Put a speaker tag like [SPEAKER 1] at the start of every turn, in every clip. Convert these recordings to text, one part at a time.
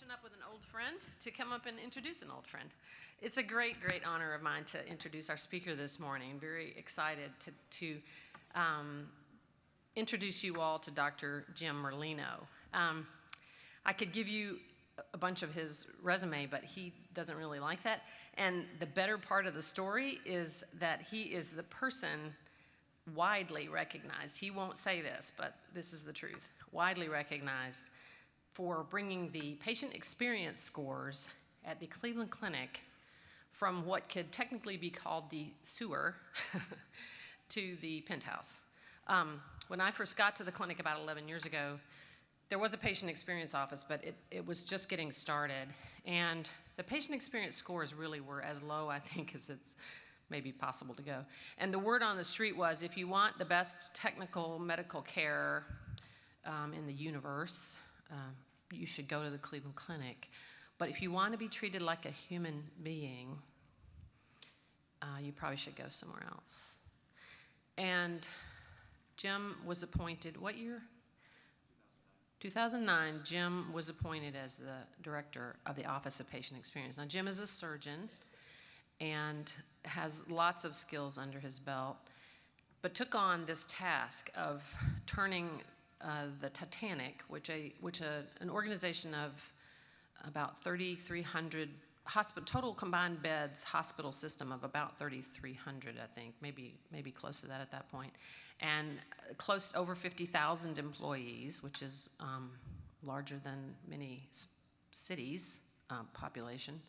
[SPEAKER 1] catching up with an old friend to come up and introduce an old friend. It's a great, great honor of mine to introduce our speaker this morning. Very excited to introduce you all to Dr. Jim Morlino. I could give you a bunch of his resume, but he doesn't really like that. And the better part of the story is that he is the person widely recognized. He won't say this, but this is the truth. Widely recognized for bringing the patient experience scores at the Cleveland Clinic from what could technically be called the sewer to the penthouse. When I first got to the clinic about 11 years ago, there was a patient experience office, but it was just getting started. And the patient experience scores really were as low, I think, as it's maybe possible to go. And the word on the street was, if you want the best technical medical care in the universe, you should go to the Cleveland Clinic. But if you want to be treated like a human being, you probably should go somewhere else. And Jim was appointed, what year? 2009, Jim was appointed as the director of the Office of Patient Experience. Now, Jim is a surgeon and has lots of skills under his belt, but took on this task of turning the Titanic, which an organization of about 3,300 total combined beds hospital system of about 3,300, I think, maybe close to that at that point, and close over 50,000 employees, which is larger than many cities' population.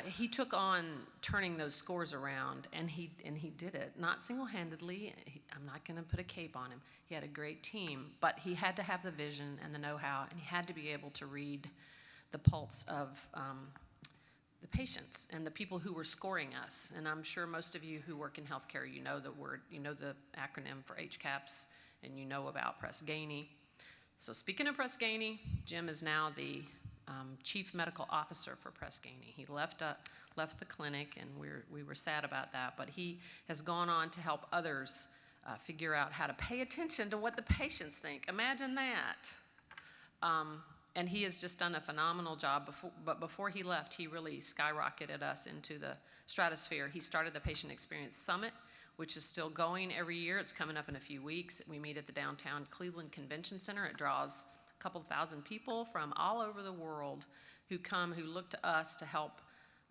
[SPEAKER 1] He took on turning those scores around, and he did it, not single-handedly. I'm not going to put a cape on him. He had a great team, but he had to have the vision and the know-how, and he had to be able to read the pulse of the patients and the people who were scoring us. And I'm sure most of you who work in healthcare, you know the acronym for HCAPS, and you know about Press Ganey. So speaking of Press Ganey, Jim is now the Chief Medical Officer for Press Ganey. He left the clinic, and we were sad about that, but he has gone on to help others figure out how to pay attention to what the patients think. Imagine that. And he has just done a phenomenal job. But before he left, he really skyrocketed us into the stratosphere. He started the Patient Experience Summit, which is still going every year. It's coming up in a few weeks. We meet at the downtown Cleveland Convention Center. It draws a couple thousand people from all over the world who look to us to help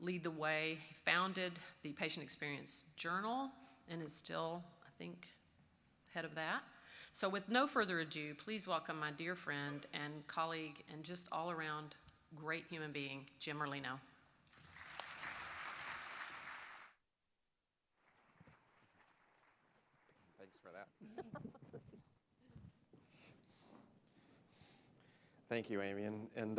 [SPEAKER 1] lead the way. He founded the Patient Experience Journal and is still, I think, head of that. So with no further ado, please welcome my dear friend and colleague and just all-around great human being, Jim Morlino.
[SPEAKER 2] Thanks for that. Thank you, Amy, and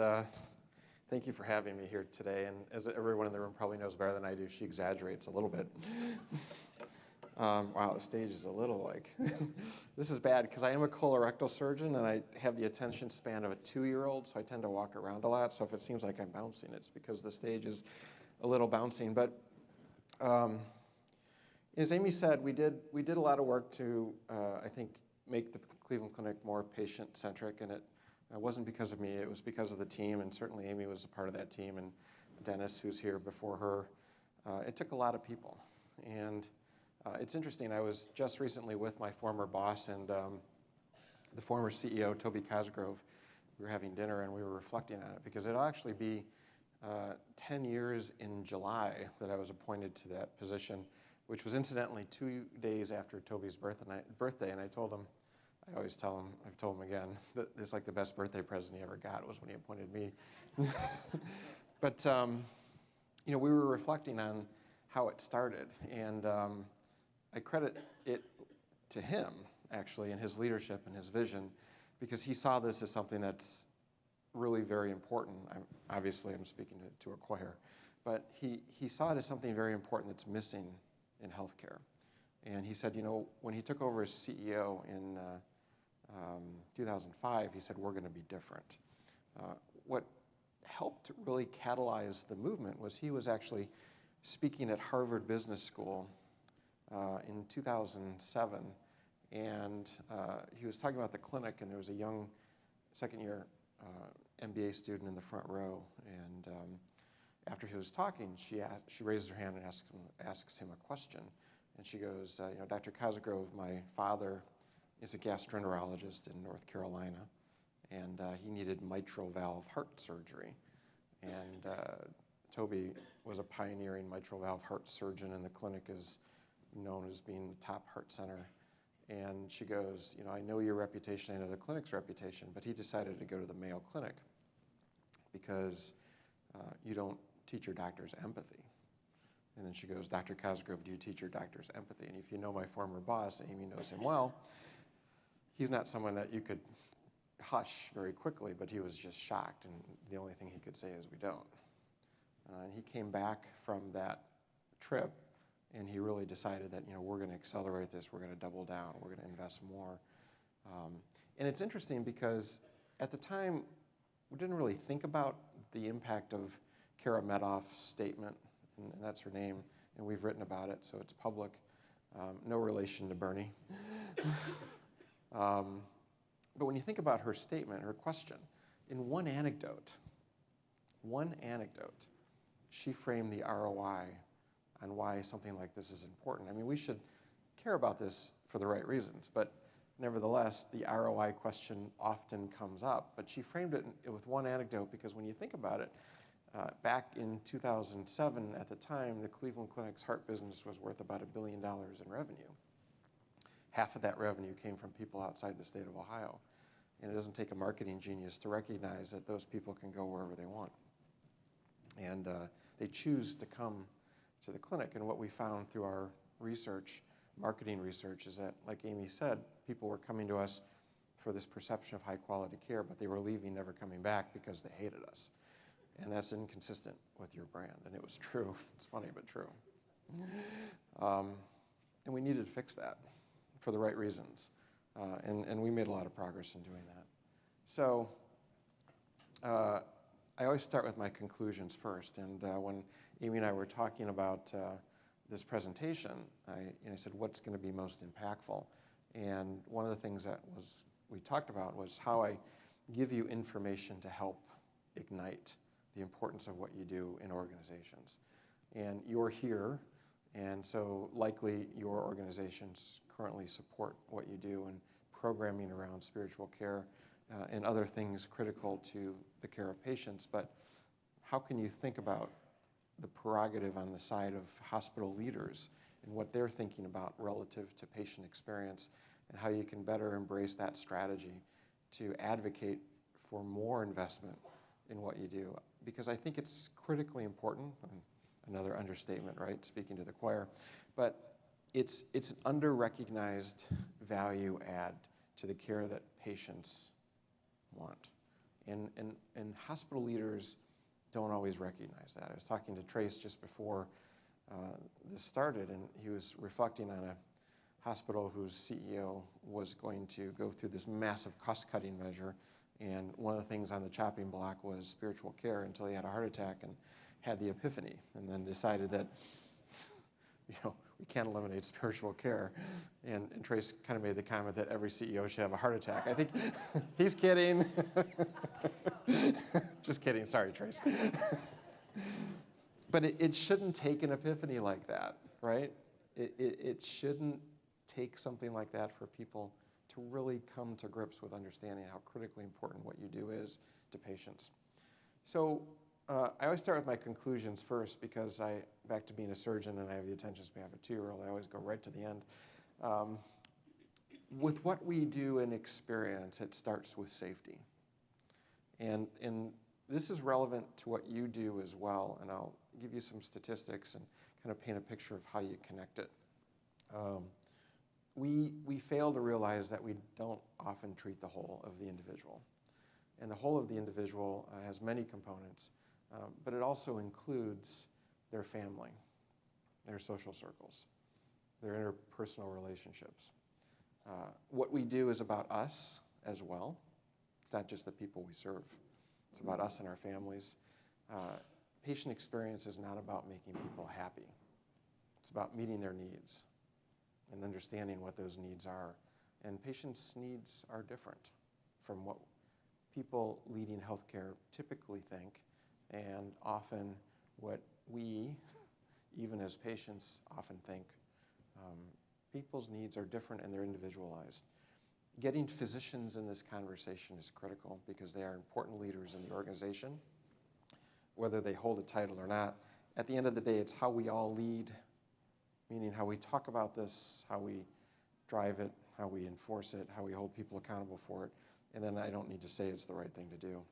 [SPEAKER 2] thank you for having me here today. And as everyone in the room probably knows better than I do, she exaggerates a little bit. Wow, the stage is a little like, this is bad because I am a colorectal surgeon and I have the attention span of a 2-year-old, so I tend to walk around a lot. So if it seems like I'm bouncing, it's because the stage is a little bouncing. But as Amy said, we did a lot of work to, I think, make the Cleveland Clinic more patient-centric, and it wasn't because of me, it was because of the team, and certainly Amy was a part of that team, and Dennis, who's here before her. It took a lot of people, and it's interesting, I was just recently with my former boss and the former CEO, Toby Cosgrove. We were having dinner and we were reflecting on it because it'll actually be 10 years in July that I was appointed to that position, which was incidentally 2 days after Toby's birthday. And I told him, I always tell him, I've told him again, that it's like the best birthday present he ever got was when he appointed me. But, we were reflecting on how it started. And I credit it to him, actually, and his leadership and his vision, because he saw this as something that's really very important. Obviously, I'm speaking to a choir, but he saw it as something very important that's missing in healthcare. And he said, when he took over as CEO in 2005, he said, we're going to be different. What helped really catalyze the movement was he was actually speaking at Harvard Business School in 2007, and he was talking about the clinic, and there was a young second-year MBA student in the front row, and after he was talking, she raises her hand and asks him a question, and she goes, Dr. Cosgrove, my father is a gastroenterologist in North Carolina, and he needed mitral valve heart surgery, and Toby was a pioneering mitral valve heart surgeon, and the clinic is known as being the top heart center. And she goes, I know your reputation, I know the clinic's reputation, but he decided to go to the Mayo Clinic because you don't teach your doctors empathy. And then she goes, Dr. Cosgrove, do you teach your doctors empathy? And if you know my former boss, Amy knows him well, he's not someone that you could hush very quickly, but he was just shocked, and the only thing he could say is we don't. And he came back from that trip, and he really decided that, we're going to accelerate this, we're going to double down, we're going to invest more. And it's interesting because at the time, we didn't really think about the impact of Kara Medoff's statement, and that's her name, and we've written about it, so it's public. No relation to Bernie. But when you think about her statement, her question, in one anecdote, she framed the ROI on why something like this is important. I mean, we should care about this for the right reasons, but nevertheless, the ROI question often comes up. But she framed it with one anecdote because when you think about it, back in 2007, at the time, the Cleveland Clinic's heart business was worth about $1 billion in revenue. Half of that revenue came from people outside the state of Ohio. And it doesn't take a marketing genius to recognize that those people can go wherever they want. And they choose to come to the clinic. And what we found through our research, marketing research, is that, like Amy said, people were coming to us for this perception of high quality care, but they were leaving, never coming back because they hated us. And that's inconsistent with your brand. And it was true. It's funny, but true. And we needed to fix that for the right reasons. And we made a lot of progress in doing that. So I always start with my conclusions first. And when Amy and I were talking about this presentation, I said, what's going to be most impactful? And one of the things that we talked about was how I give you information to help ignite the importance of what you do in organizations. And you're here, and so likely your organizations currently support what you do in programming around spiritual care and other things critical to the care of patients. But how can you think about the prerogative on the side of hospital leaders and what they're thinking about relative to patient experience, and how you can better embrace that strategy to advocate for more investment in what you do? Because I think it's critically important, another understatement, right, speaking to the choir, but it's an under-recognized value add to the care that patients want. And hospital leaders don't always recognize that. I was talking to Trace just before this started, and he was reflecting on a hospital whose CEO was going to go through this massive cost-cutting measure, and one of the things on the chopping block was spiritual care, until he had a heart attack and had the epiphany, and then decided that, we can't eliminate spiritual care. And Trace kind of made the comment that every CEO should have a heart attack. I think he's kidding. Just kidding. Sorry, Trace. But it shouldn't take an epiphany like that, right? It shouldn't take something like that for people to really come to grips with understanding how critically important what you do is to patients. So I always start with my conclusions first, because back to being a surgeon and I have the attention span of a 2-year-old, I always go right to the end. With what we do in experience, it starts with safety. And this is relevant to what you do as well, and I'll give you some statistics and kind of paint a picture of how you connect it. We fail to realize that we don't often treat the whole of the individual. And the whole of the individual has many components, but it also includes their family, their social circles, their interpersonal relationships. What we do is about us as well. It's not just the people we serve. It's about us and our families. Patient experience is not about making people happy. It's about meeting their needs and understanding what those needs are. And patients' needs are different from what people leading healthcare typically think, and often what we, even as patients, often think. People's needs are different and they're individualized. Getting physicians in this conversation is critical because they are important leaders in the organization, whether they hold a title or not. At the end of the day, it's how we all lead, meaning how we talk about this, how we drive it, how we enforce it, how we hold people accountable for it. And then I don't need to say it's the right thing to do.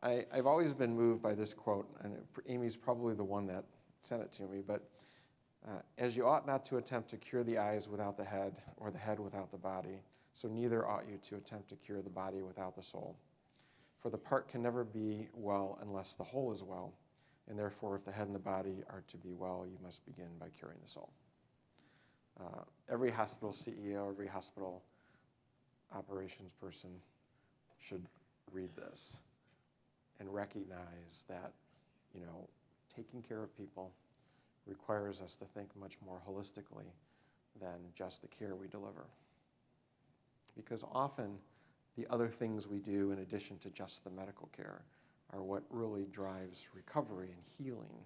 [SPEAKER 2] I've always been moved by this quote, and Amy's probably the one that sent it to me, but as you ought not to attempt to cure the eyes without the head, or the head without the body, so neither ought you to attempt to cure the body without the soul. For the part can never be well unless the whole is well, and therefore if the head and the body are to be well, you must begin by curing the soul. Every hospital CEO, every hospital operations person should read this and recognize that, taking care of people requires us to think much more holistically than just the care we deliver. Because often the other things we do in addition to just the medical care are what really drives recovery and healing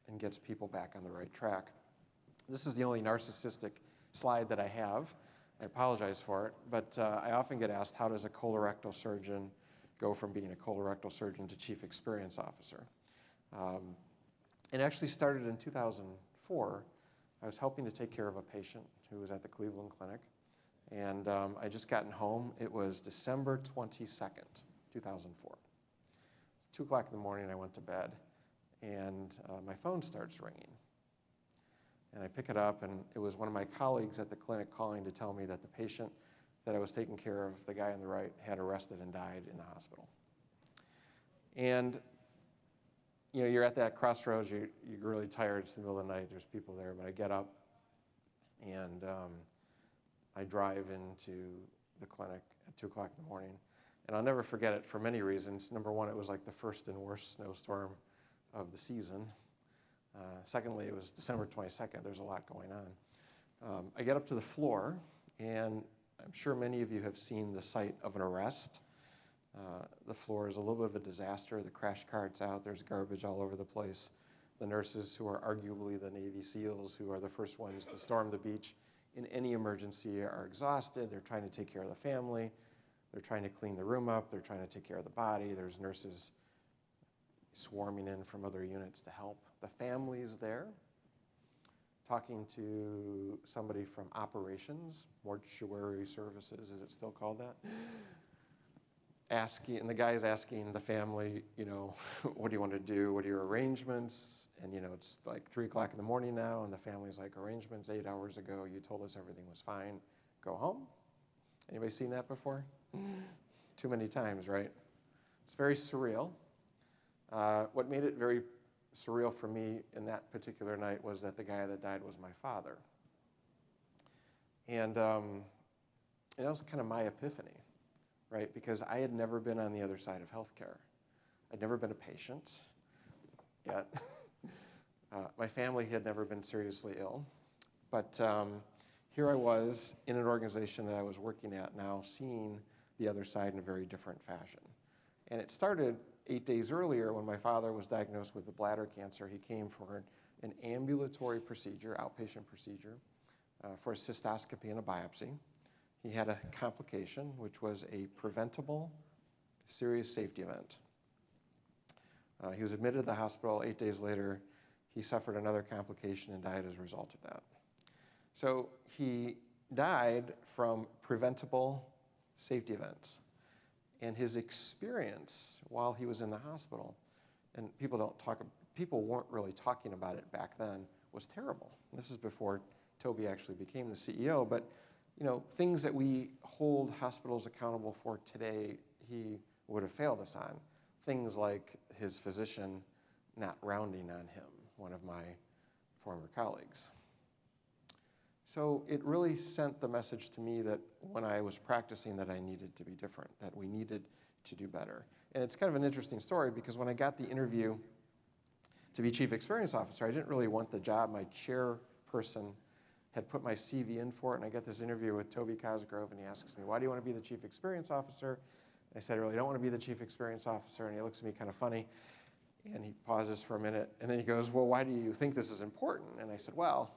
[SPEAKER 2] and gets people back on the right track. This is the only narcissistic slide that I have. I apologize for it, but I often get asked, how does a colorectal surgeon go from being a colorectal surgeon to chief experience officer? It actually started in 2004. I was helping to take care of a patient who was at the Cleveland Clinic, and I just gotten home. It was December 22nd, 2004. It's 2 o'clock in the morning, I went to bed, and my phone starts ringing. And I pick it up, and it was one of my colleagues at the clinic calling to tell me that the patient that I was taking care of, the guy on the right, had arrested and died in the hospital. And you're at that crossroads, you're really tired, it's the middle of the night, there's people there, but I get up and I drive into the clinic at 2 o'clock in the morning. And I'll never forget it for many reasons. Number one, it was like the first and worst snowstorm of the season. Secondly, it was December 22nd, there's a lot going on. I get up to the floor, and I'm sure many of you have seen the site of an arrest. The floor is a little bit of a disaster. The crash cart's out. There's garbage all over the place. The nurses, who are arguably the Navy SEALs, who are the first ones to storm the beach in any emergency, are exhausted. They're trying to take care of the family. They're trying to clean the room up. They're trying to take care of the body. There's nurses swarming in from other units to help. The family's there, talking to somebody from operations, mortuary services, is it still called that? And the guy's asking the family, what do you want to do? What are your arrangements? And, it's like 3 o'clock in the morning now, and the family's like, arrangements 8 hours ago. You told us everything was fine. Go home. Anybody seen that before? Too many times, right? It's very surreal. What made it very surreal for me in that particular night was that the guy that died was my father. And that was kind of my epiphany. Right? Because I had never been on the other side of healthcare. I'd never been a patient yet. My family had never been seriously ill. But here I was in an organization that I was working at now, seeing the other side in a very different fashion. And it started 8 days earlier when my father was diagnosed with bladder cancer. He came for an ambulatory procedure, outpatient procedure, for a cystoscopy and a biopsy. He had a complication, which was a preventable serious safety event. He was admitted to the hospital. 8 days later, he suffered another complication and died as a result of that. So he died from preventable safety events. And his experience while he was in the hospital, and people weren't really talking about it back then, was terrible. This is before Toby actually became the CEO, but things that we hold hospitals accountable for today, he would have failed us on. Things like his physician not rounding on him, one of my former colleagues. So it really sent the message to me that when I was practicing that I needed to be different, that we needed to do better. And it's kind of an interesting story because when I got the interview to be chief experience officer, I didn't really want the job. My chairperson had put my CV in for it, and I get this interview with Toby Cosgrove, and he asks me, why do you want to be the Chief Experience Officer? I said, I really don't want to be the Chief Experience Officer, and he looks at me kind of funny, and he pauses for a minute, and then he goes, well, why do you think this is important? And I said, well,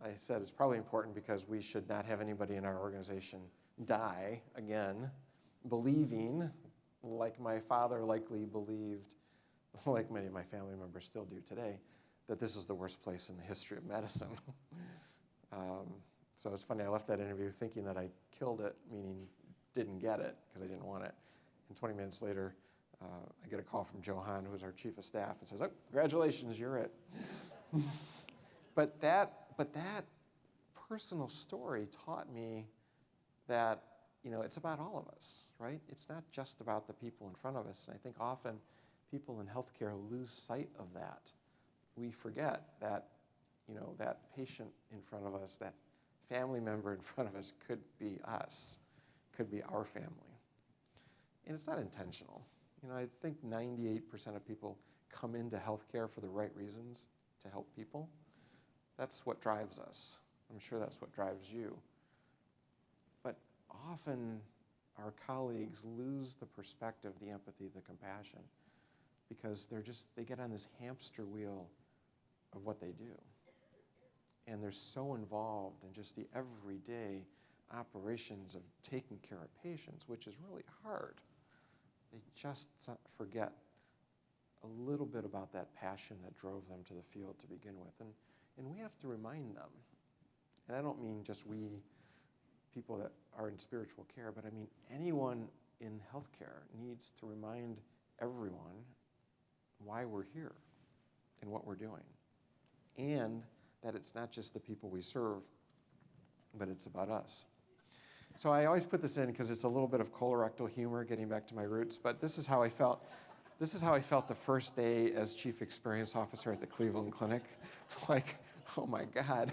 [SPEAKER 2] it's probably important because we should not have anybody in our organization die again, believing, like my father likely believed, like many of my family members still do today, that this is the worst place in the history of medicine. So it's funny, I left that interview thinking that I killed it, meaning didn't get it because I didn't want it. And 20 minutes later, I get a call from Joe Hahn, who's our chief of staff, and says, oh, congratulations, you're it. But that personal story taught me that, it's about all of us, right? It's not just about the people in front of us. And I think often people in healthcare lose sight of that. We forget that, that patient in front of us, that family member in front of us could be us, could be our family. And it's not intentional. I think 98% of people come into healthcare for the right reasons, to help people. That's what drives us. I'm sure that's what drives you. But often our colleagues lose the perspective, the empathy, the compassion, because they get on this hamster wheel of what they do. And they're so involved in just the everyday operations of taking care of patients, which is really hard. They just forget a little bit about that passion that drove them to the field to begin with. And we have to remind them. And I don't mean just we, people that are in spiritual care, but I mean anyone in healthcare needs to remind everyone why we're here and what we're doing. And that it's not just the people we serve, but it's about us. So I always put this in because it's a little bit of colorectal humor, getting back to my roots, but this is how I felt. This is how I felt the first day as Chief Experience Officer at the Cleveland Clinic. Like, oh my God.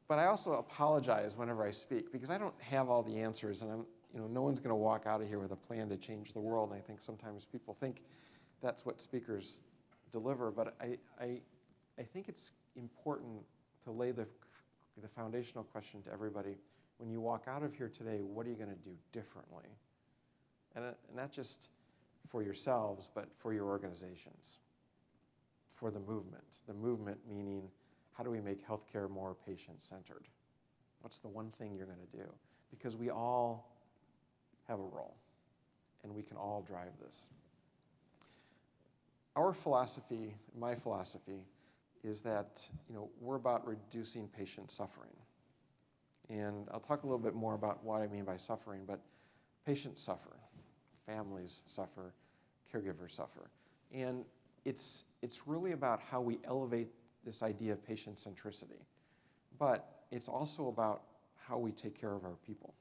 [SPEAKER 2] But I also apologize whenever I speak because I don't have all the answers, and no one's going to walk out of here with a plan to change the world. And I think sometimes people think that's what speakers deliver, but I think it's important to lay the foundational question to everybody. When you walk out of here today, what are you going to do differently? And not just for yourselves, but for your organizations, for the movement. The movement meaning, how do we make healthcare more patient-centered? What's the one thing you're going to do? Because we all have a role, and we can all drive this. Our philosophy, my philosophy, is that we're about reducing patient suffering. And I'll talk a little bit more about what I mean by suffering, but patients suffer, families suffer, caregivers suffer. And it's really about how we elevate this idea of patient centricity. But it's also about how we take care of our people.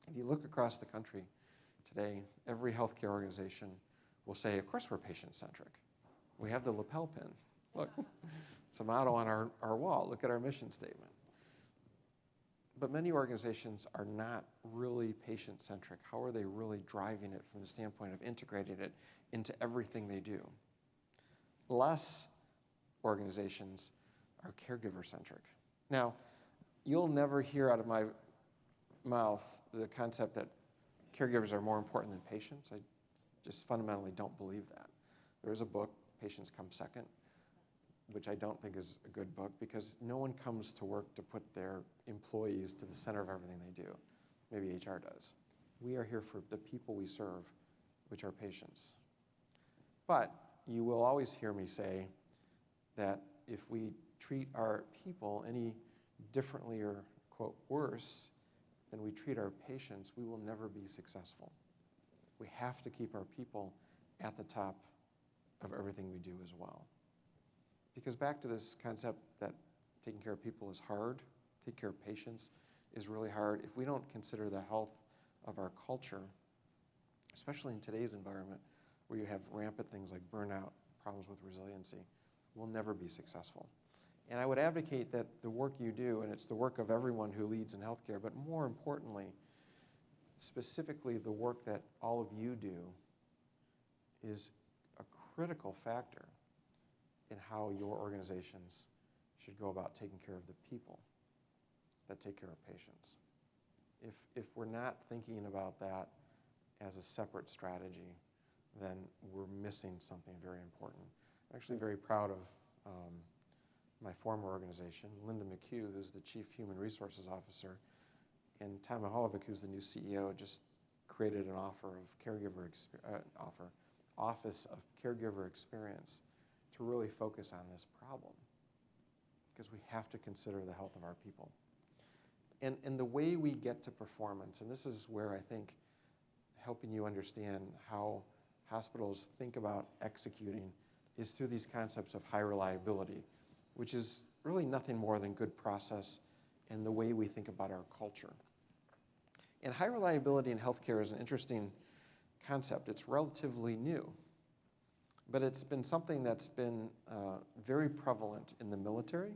[SPEAKER 2] If you look across the country today, every healthcare organization will say, of course we're patient-centric. We have the lapel pin. Look, it's a motto on our wall. Look at our mission statement. But many organizations are not really patient-centric. How are they really driving it from the standpoint of integrating it into everything they do? Less organizations are caregiver-centric. Now, you'll never hear out of my mouth the concept that caregivers are more important than patients. I just fundamentally don't believe that. There is a book, Patients Come Second, which I don't think is a good book because no one comes to work to put their employees to the center of everything they do. Maybe HR does. We are here for the people we serve, which are patients. But you will always hear me say that if we treat our people any differently or, quote, worse than we treat our patients, we will never be successful. We have to keep our people at the top of everything we do as well. Because back to this concept that taking care of people is hard, taking care of patients is really hard. If we don't consider the health of our culture, especially in today's environment where you have rampant things like burnout, problems with resiliency, we'll never be successful. And I would advocate that the work you do, and it's the work of everyone who leads in healthcare, but more importantly, specifically the work that all of you do is a critical factor in how your organizations should go about taking care of the people that take care of patients. If we're not thinking about that as a separate strategy, then we're missing something very important. I'm actually very proud of my former organization, Linda McHugh, who's the Chief Human Resources Officer, and Tom Mahalovic, who's the new CEO, just created an Office of Caregiver Experience to really focus on this problem, because we have to consider the health of our people. And the way we get to performance, and this is where I think helping you understand how hospitals think about executing, is through these concepts of high reliability, which is really nothing more than good process and the way we think about our culture. And high reliability in healthcare is an interesting concept. It's relatively new, but it's been something that's been very prevalent in the military,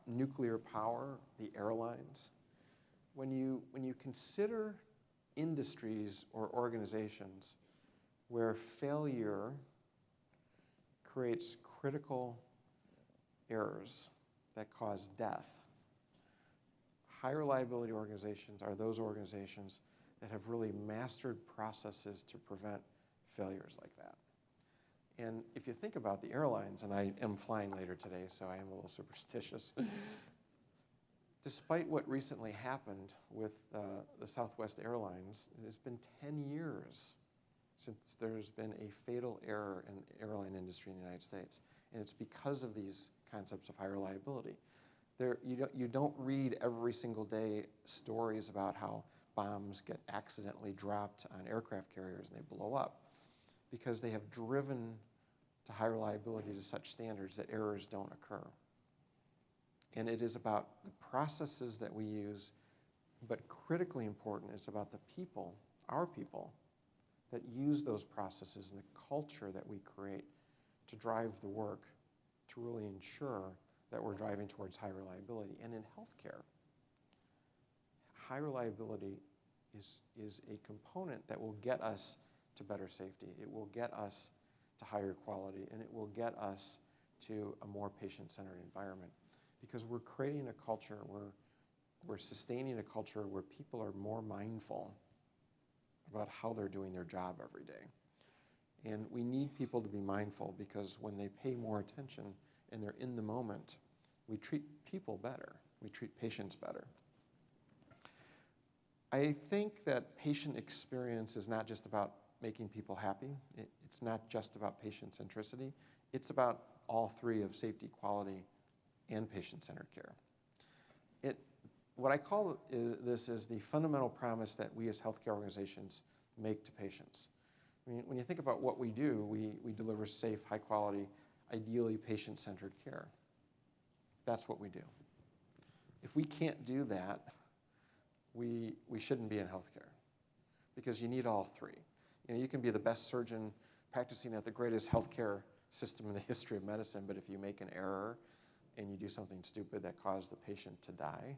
[SPEAKER 2] nuclear power, the airlines. When you consider industries or organizations where failure creates critical errors that cause death, high reliability organizations are those organizations that have really mastered processes to prevent failures like that. And if you think about the airlines, and I am flying later today, so I am a little superstitious, despite what recently happened with the Southwest Airlines, it has been 10 years since there's been a fatal error in the airline industry in the United States. And it's because of these concepts of high reliability. You don't read every single day stories about how bombs get accidentally dropped on aircraft carriers and they blow up, because they have driven to high reliability to such standards that errors don't occur. And it is about the processes that we use, but critically important, it's about the people, our people, that use those processes and the culture that we create to drive the work to really ensure that we're driving towards high reliability. And in healthcare, high reliability is a component that will get us to better safety. It will get us to higher quality, and it will get us to a more patient-centered environment, because we're creating a culture where we're sustaining a culture where people are more mindful about how they're doing their job every day. And we need people to be mindful, because when they pay more attention and they're in the moment, we treat people better. We treat patients better. I think that patient experience is not just about making people happy. It's not just about patient centricity. It's about all three of safety, quality, and patient-centered care. What I call this is the fundamental promise that we as healthcare organizations make to patients. I mean, when you think about what we do, we deliver safe, high-quality, ideally patient-centered care. That's what we do. If we can't do that, we shouldn't be in healthcare, because you need all three. You know, you can be the best surgeon practicing at the greatest healthcare system in the history of medicine, but if you make an error and you do something stupid that caused the patient to die,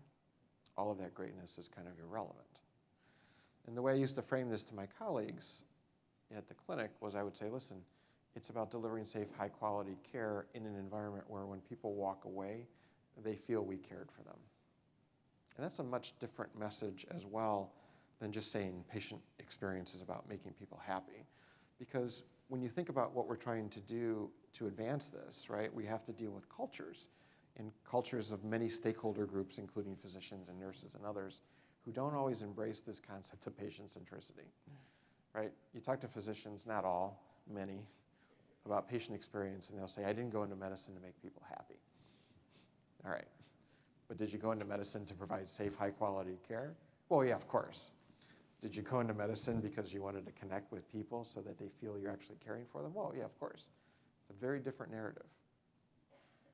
[SPEAKER 2] all of that greatness is kind of irrelevant. And the way I used to frame this to my colleagues at the clinic was, I would say, listen, it's about delivering safe, high-quality care in an environment where when people walk away, they feel we cared for them. And that's a much different message as well than just saying patient experience is about making people happy. Because when you think about what we're trying to do to advance this, right, we have to deal with cultures, and cultures of many stakeholder groups, including physicians and nurses and others, who don't always embrace this concept of patient centricity, right? You talk to physicians, not all, many, about patient experience, and they'll say, I didn't go into medicine to make people happy. All right, but did you go into medicine to provide safe, high-quality care? Well, yeah, of course. Did you go into medicine because you wanted to connect with people so that they feel you're actually caring for them? Well, yeah, of course. It's a very different narrative.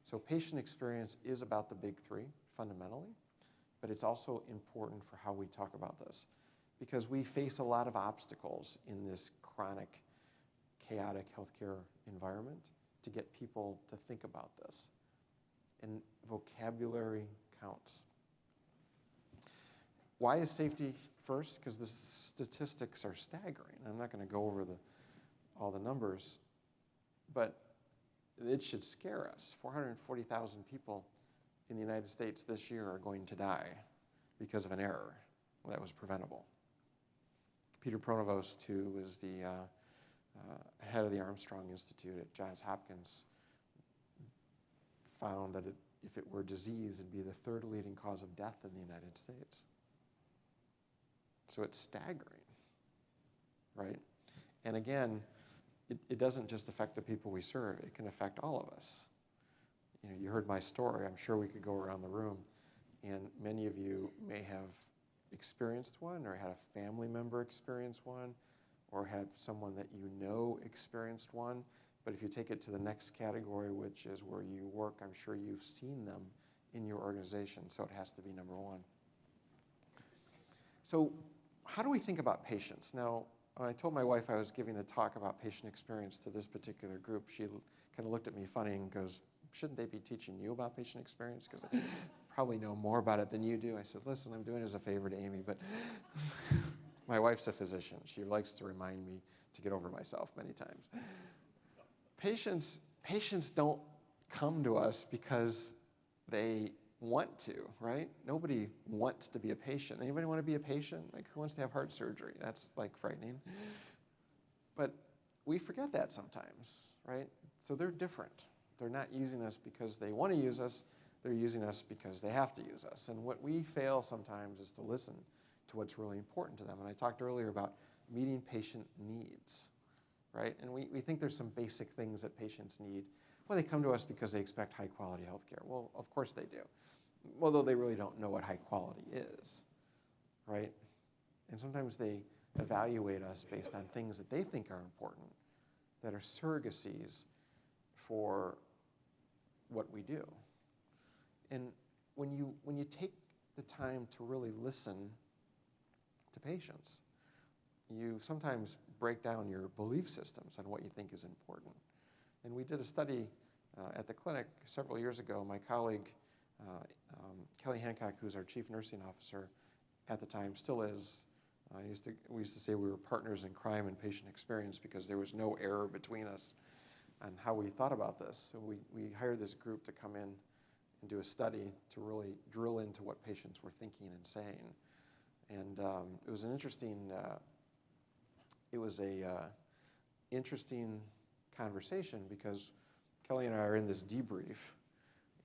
[SPEAKER 2] So patient experience is about the big three, fundamentally, but it's also important for how we talk about this, because we face a lot of obstacles in this chronic, chaotic healthcare environment to get people to think about this. And vocabulary counts. Why is safety first? Because the statistics are staggering. I'm not going to go over all the numbers, but it should scare us. 440,000 people in the United States this year are going to die because of an error that was preventable. Peter Pronovost, who was the head of the Armstrong Institute at Johns Hopkins, found that if it were disease, it'd be the third leading cause of death in the United States. So it's staggering, right? And again, it doesn't just affect the people we serve, it can affect all of us. You know, you heard my story. I'm sure we could go around the room, and many of you may have experienced one, or had a family member experience one, or had someone that you know experienced one. But if you take it to the next category, which is where you work, I'm sure you've seen them in your organization, so it has to be number one. So how do we think about patients? Now, when I told my wife I was giving a talk about patient experience to this particular group, she kind of looked at me funny and goes, shouldn't they be teaching you about patient experience? Because I probably know more about it than you do. I said, listen, I'm doing it as a favor to Amy, but my wife's a physician. She likes to remind me to get over myself many times. Patients don't come to us because they want to, right? Nobody wants to be a patient. Anybody want to be a patient? Like, who wants to have heart surgery? That's like frightening. But we forget that sometimes, right? So they're different. They're not using us because they want to use us. They're using us because they have to use us. And what we fail sometimes is to listen to what's really important to them. And I talked earlier about meeting patient needs, right? And we think there's some basic things that patients need. Well, they come to us because they expect high quality health care. Well, of course they do. Although they really don't know what high quality is, right? And sometimes they evaluate us based on things that they think are important, that are surrogacies for what we do. And when you take the time to really listen to patients, you sometimes break down your belief systems on what you think is important. And we did a study at the clinic several years ago. My colleague, Kelly Hancock, who's our chief nursing officer at the time, still is. We used to say we were partners in crime and patient experience because there was no error between us on how we thought about this. So we hired this group to come in and do a study to really drill into what patients were thinking and saying. And it was an interesting, interesting conversation because Kelly and I are in this debrief,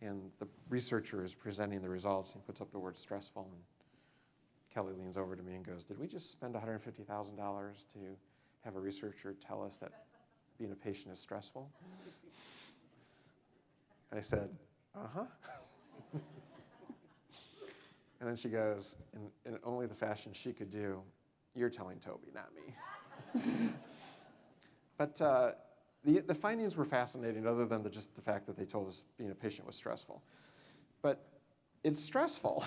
[SPEAKER 2] and the researcher is presenting the results and puts up the word stressful, and Kelly leans over to me and goes, did we just spend $150,000 to have a researcher tell us that being a patient is stressful? And I said, uh-huh. And then she goes, in only the fashion she could do, you're telling Toby, not me. But the findings were fascinating, other than just the fact that they told us being a patient was stressful. But it's stressful,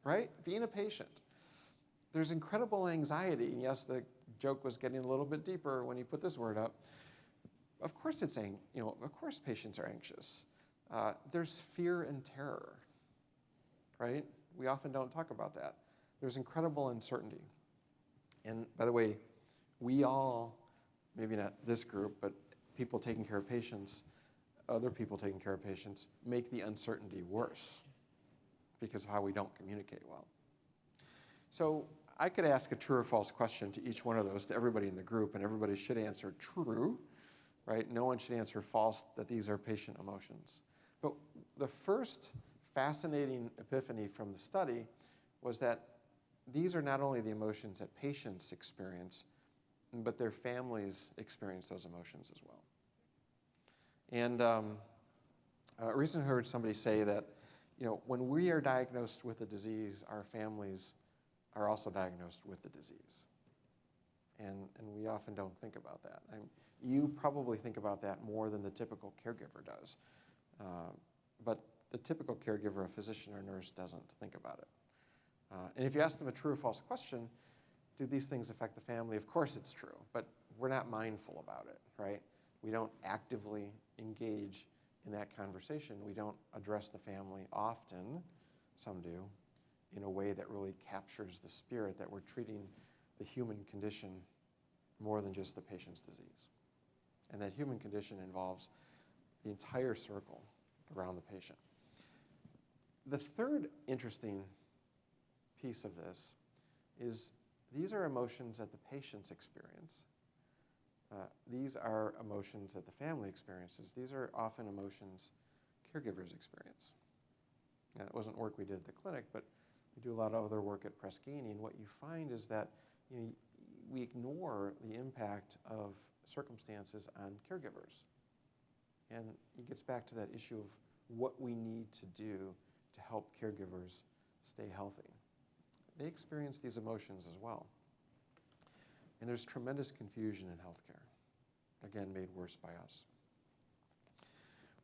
[SPEAKER 2] right? Being a patient. There's incredible anxiety. And yes, the joke was getting a little bit deeper when he put this word up. Of course of course patients are anxious. There's fear and terror, right? We often don't talk about that. There's incredible uncertainty. And by the way, we all, maybe not this group, but people taking care of patients, other people taking care of patients, make the uncertainty worse because of how we don't communicate well. So I could ask a true or false question to each one of those, to everybody in the group, and everybody should answer true, right? No one should answer false, that these are patient emotions. But the first fascinating epiphany from the study was that these are not only the emotions that patients experience, but their families experience those emotions as well. And I recently heard somebody say that, when we are diagnosed with a disease, our families are also diagnosed with the disease. And we often don't think about that. You probably think about that more than the typical caregiver does. But the typical caregiver, a physician or nurse, doesn't think about it. And if you ask them a true or false question, do these things affect the family? Of course it's true, but we're not mindful about it, right? We don't actively engage in that conversation. We don't address the family often, some do, in a way that really captures the spirit that we're treating the human condition more than just the patient's disease. And that human condition involves the entire circle around the patient. The third interesting piece of this is these are emotions that the patients experience. These are emotions that the family experiences. These are often emotions caregivers experience. Now, it wasn't work we did at the clinic, but we do a lot of other work at Preskini, and what you find is that we ignore the impact of circumstances on caregivers. And it gets back to that issue of what we need to do to help caregivers stay healthy. They experience these emotions as well. And there's tremendous confusion in healthcare, again, made worse by us.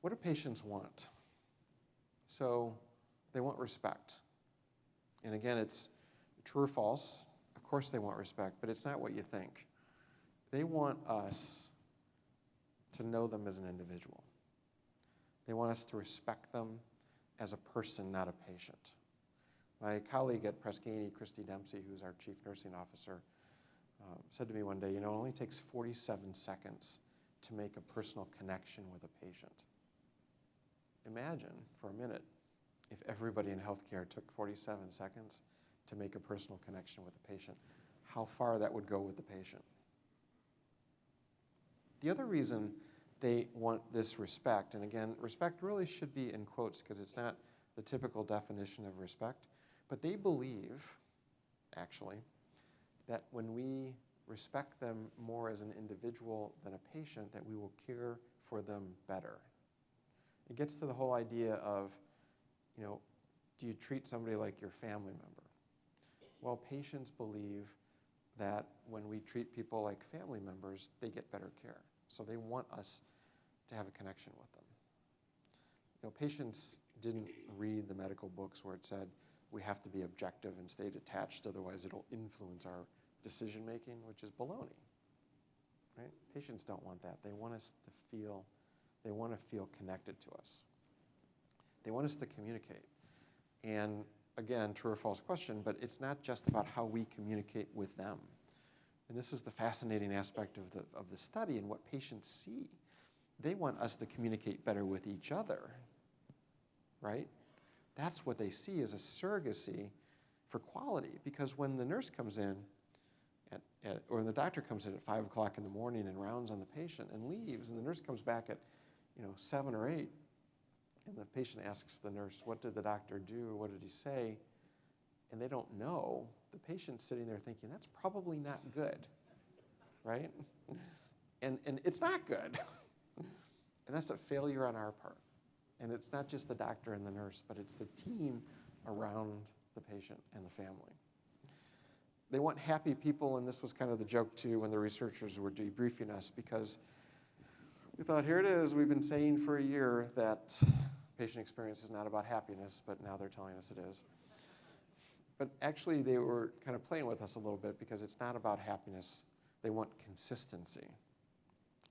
[SPEAKER 2] What do patients want? So they want respect. And again, it's true or false. Of course they want respect, but it's not what you think. They want us to know them as an individual. They want us to respect them as a person, not a patient. My colleague at Preskini, Christy Dempsey, who's our chief nursing officer, said to me one day, it only takes 47 seconds to make a personal connection with a patient. Imagine for a minute if everybody in healthcare took 47 seconds to make a personal connection with a patient, how far that would go with the patient. The other reason they want this respect, and again, respect really should be in quotes because it's not the typical definition of respect, but they believe, actually, that when we respect them more as an individual than a patient, that we will care for them better. It gets to the whole idea of, do you treat somebody like your family member? Well, patients believe that when we treat people like family members, they get better care. So they want us to have a connection with them. Patients didn't read the medical books where it said we have to be objective and stay detached, otherwise it'll influence our decision making, which is baloney. Right? Patients don't want that. They want us to feel, they want to feel connected to us. They want us to communicate. And again, true or false question, but it's not just about how we communicate with them. And this is the fascinating aspect of the study and what patients see. They want us to communicate better with each other, right? That's what they see as a surrogacy for quality, because when the nurse comes in, or when the doctor comes in at 5 o'clock in the morning and rounds on the patient and leaves, and the nurse comes back at 7 or 8, and the patient asks the nurse, what did the doctor do? What did he say? And they don't know. The patient's sitting there thinking, that's probably not good, right? And it's not good. And that's a failure on our part. And it's not just the doctor and the nurse, but it's the team around the patient and the family. They want happy people, and this was kind of the joke too when the researchers were debriefing us, because we thought, here it is, we've been saying for a year that patient experience is not about happiness, but now they're telling us it is. But actually they were kind of playing with us a little bit, because it's not about happiness. They want consistency.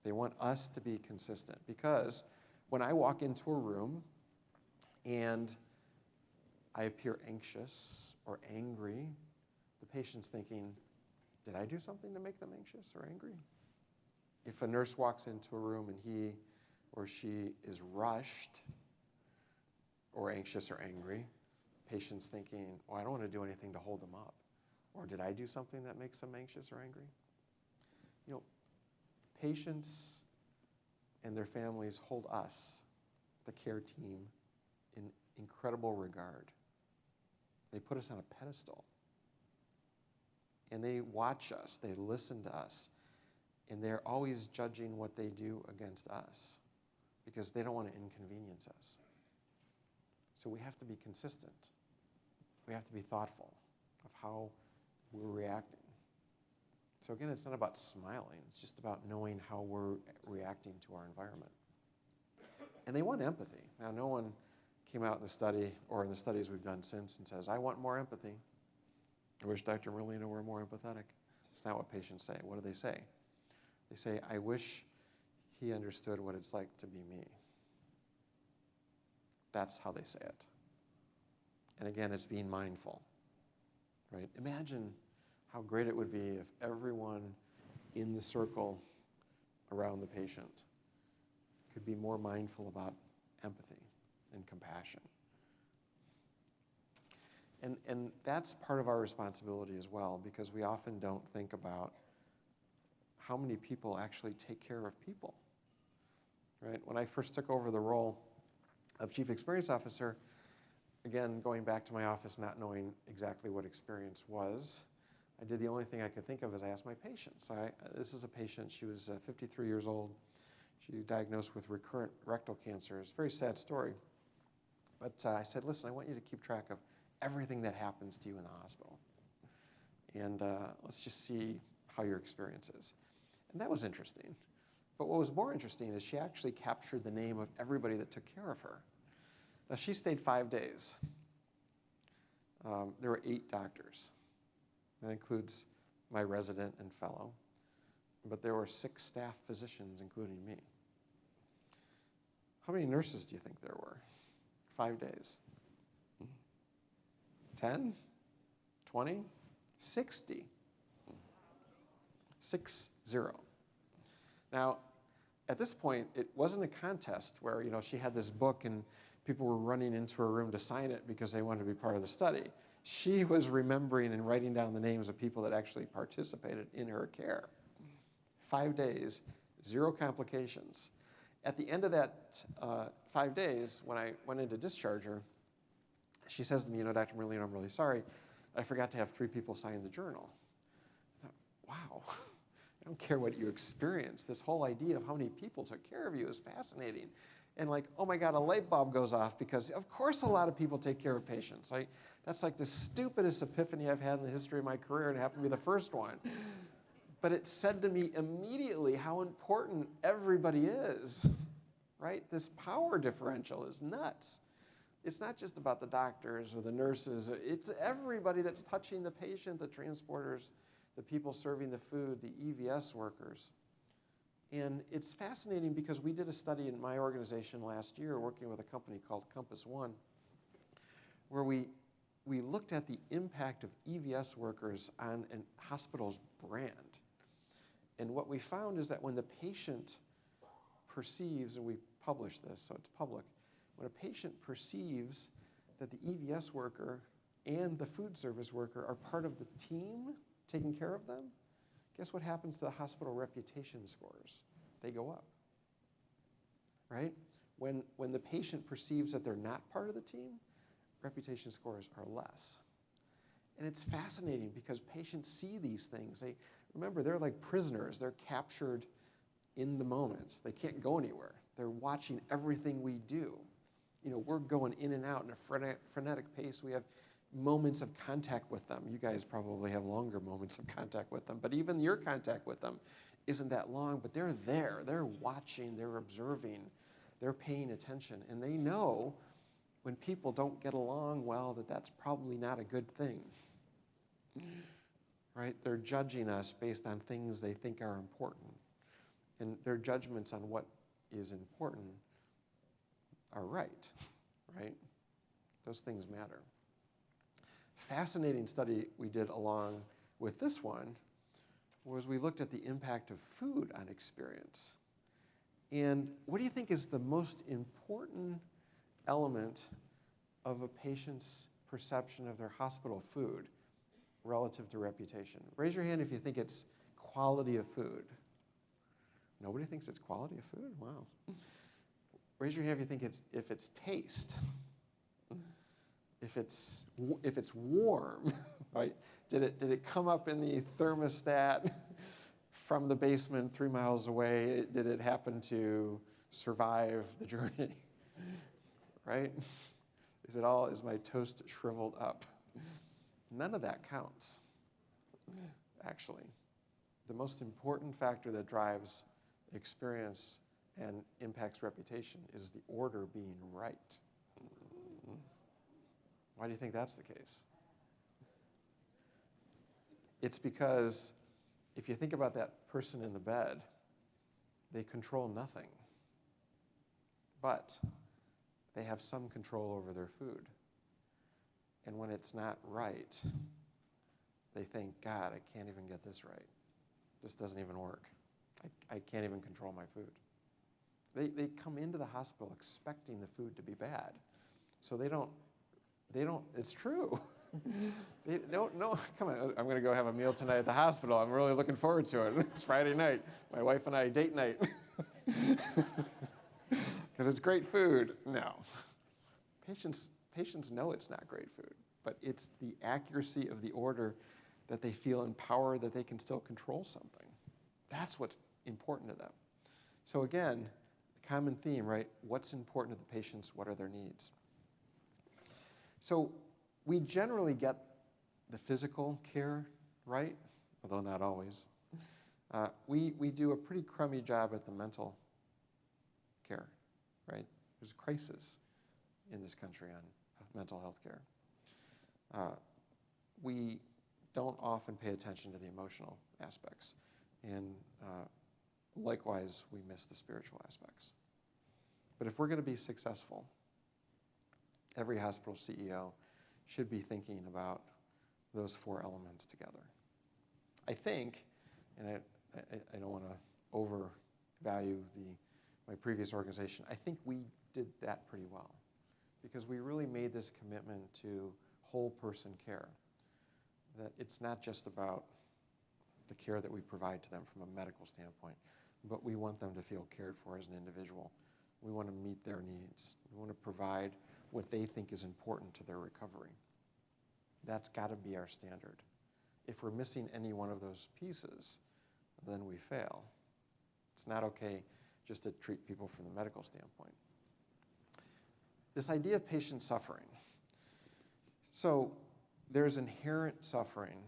[SPEAKER 2] They want us to be consistent, because when I walk into a room and I appear anxious or angry, the patient's thinking, did I do something to make them anxious or angry? If a nurse walks into a room and he or she is rushed or anxious or angry, the patient's thinking, oh, I don't want to do anything to hold them up. Or did I do something that makes them anxious or angry? Patients and their families hold us, the care team, in incredible regard. They put us on a pedestal. And they watch us, they listen to us, and they're always judging what they do against us because they don't want to inconvenience us. So we have to be consistent. We have to be thoughtful of how we're reacting. So again, it's not about smiling, it's just about knowing how we're reacting to our environment. And they want empathy. Now, no one came out in the study or in the studies we've done since and says, I want more empathy. I wish Dr. Merlino were more empathetic. It's not what patients say. What do they say? They say, I wish he understood what it's like to be me. That's how they say it. And again, it's being mindful, right? Imagine how great it would be if everyone in the circle around the patient could be more mindful about empathy and compassion. And that's part of our responsibility as well, because we often don't think about how many people actually take care of people, right? When I first took over the role of Chief Experience Officer, again, going back to my office, not knowing exactly what experience was, I did the only thing I could think of is I asked my patients. This is a patient, she was 53 years old. She was diagnosed with recurrent rectal cancer. It's a very sad story. But I said, listen, I want you to keep track of everything that happens to you in the hospital. And let's just see how your experience is. And that was interesting. But what was more interesting is she actually captured the name of everybody that took care of her. Now, she stayed 5 days. There were 8 doctors. That includes my resident and fellow. But there were 6 staff physicians, including me. How many nurses do you think there were? 5 days. 10? 20? 60. 60. Now, at this point, it wasn't a contest where, she had this book and people were running into her room to sign it because they wanted to be part of the study. She was remembering and writing down the names of people that actually participated in her care. 5 days, 0 complications. At the end of that 5 days, when I went in to discharge her, she says to me, Dr. Merlino, I'm really sorry. I forgot to have 3 people sign the journal. I thought, wow, I don't care what you experienced. This whole idea of how many people took care of you is fascinating. And like, oh my God, a light bulb goes off because of course a lot of people take care of patients. That's like the stupidest epiphany I've had in the history of my career, and it happened to be the first one. But it said to me immediately how important everybody is, right? This power differential is nuts. It's not just about the doctors or the nurses. It's everybody that's touching the patient, the transporters, the people serving the food, the EVS workers. And it's fascinating because we did a study in my organization last year working with a company called Compass One, where we looked at the impact of EVS workers on a hospital's brand. And what we found is that when the patient perceives, and we published this, so it's public, when a patient perceives that the EVS worker and the food service worker are part of the team taking care of them, guess what happens to the hospital reputation scores? They go up, right? When the patient perceives that they're not part of the team, reputation scores are less. And it's fascinating because patients see these things. Remember, they're like prisoners. They're captured in the moment. They can't go anywhere. They're watching everything we do. We're going in and out in a frenetic pace. We have moments of contact with them. You guys probably have longer moments of contact with them, but even your contact with them isn't that long, but they're there. They're watching, they're observing, they're paying attention, and they know when people don't get along well that that's probably not a good thing, right? They're judging us based on things they think are important, and their judgments on what is important are right? Those things matter. Fascinating study we did along with this one was we looked at the impact of food on experience. And what do you think is the most important element of a patient's perception of their hospital food relative to reputation? Raise your hand if you think it's quality of food. Nobody thinks it's quality of food? Wow. Raise your hand if you think if it's taste. If it's warm, right? Did it come up in the thermostat from the basement 3 miles away? Did it happen to survive the journey, right? Is my toast shriveled up? None of that counts, actually. The most important factor that drives experience and impacts reputation is the order being right. Why do you think that's the case? It's because if you think about that person in the bed, they control nothing, but they have some control over their food. And when it's not right, they think, God, I can't even get this right. This doesn't even work. I can't even control my food. They come into the hospital expecting the food to be bad. So they don't, it's true. They don't know, come on, I'm gonna go have a meal tonight at the hospital. I'm really looking forward to it. It's Friday night. My wife and I date night. Because it's great food. No. Patients know it's not great food, but it's the accuracy of the order that they feel empowered that they can still control something. That's what's important to them. So again, the common theme, right? What's important to the patients? What are their needs? So we generally get the physical care right, although not always. We do a pretty crummy job at the mental care, right? There's a crisis in this country on mental health care. We don't often pay attention to the emotional aspects, and likewise, we miss the spiritual aspects. But if we're going to be successful, every hospital CEO should be thinking about those four elements together. I think, and I don't want to overvalue my previous organization, I think we did that pretty well, because we really made this commitment to whole person care, that it's not just about the care that we provide to them from a medical standpoint, but we want them to feel cared for as an individual. We want to meet their needs. We want to provide what they think is important to their recovery. That's got to be our standard. If we're missing any one of those pieces, then we fail. It's not okay just to treat people from the medical standpoint. This idea of patient suffering. So there's inherent suffering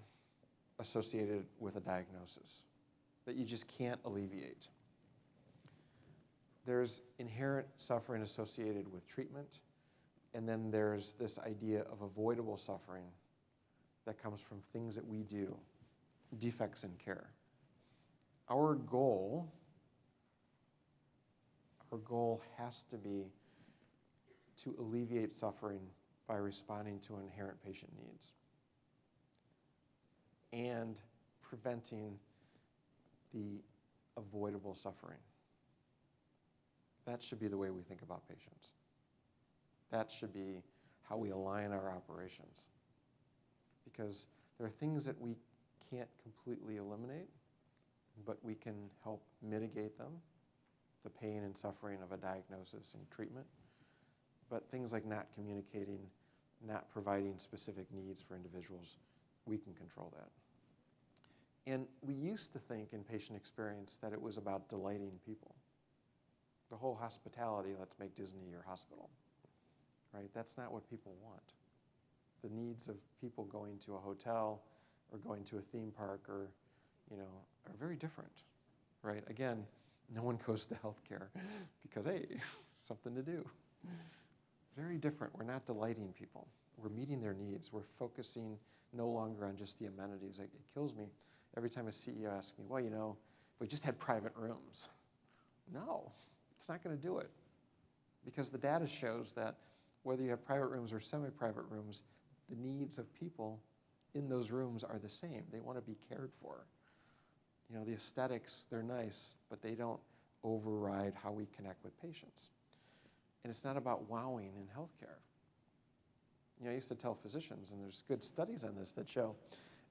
[SPEAKER 2] associated with a diagnosis that you just can't alleviate. There's inherent suffering associated with treatment, and then there's this idea of avoidable suffering that comes from things that we do, defects in care. Our goal has to be to alleviate suffering by responding to inherent patient needs and preventing the avoidable suffering. That should be the way we think about patients. That should be how we align our operations. Because there are things that we can't completely eliminate, but we can help mitigate them, the pain and suffering of a diagnosis and treatment. But things like not communicating, not providing specific needs for individuals, we can control that. And we used to think in patient experience that it was about delighting people. The whole hospitality, let's make Disney your hospital, right? That's not what people want. The needs of people going to a hotel or going to a theme park or, are very different, right? Again, no one goes to healthcare because, hey, something to do. Very different. We're not delighting people. We're meeting their needs. We're focusing no longer on just the amenities. It kills me every time a CEO asks me, well, if we just had private rooms. No, it's not going to do it. Because the data shows that whether you have private rooms or semi-private rooms, the needs of people in those rooms are the same. They want to be cared for. The aesthetics, they're nice, but they don't override how we connect with patients. And it's not about wowing in healthcare. I used to tell physicians, and there's good studies on this that show,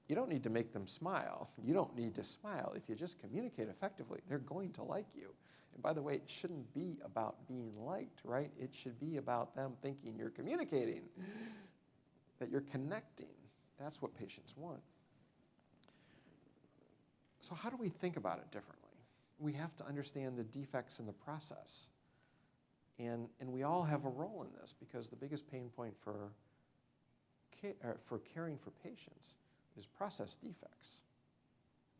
[SPEAKER 2] you don't need to make them smile. You don't need to smile. If you just communicate effectively, they're going to like you. And by the way, it shouldn't be about being liked, right? It should be about them thinking you're communicating, that you're connecting. That's what patients want. So how do we think about it differently? We have to understand the defects in the process. And we all have a role in this, because the biggest pain point for caring for patients is process defects.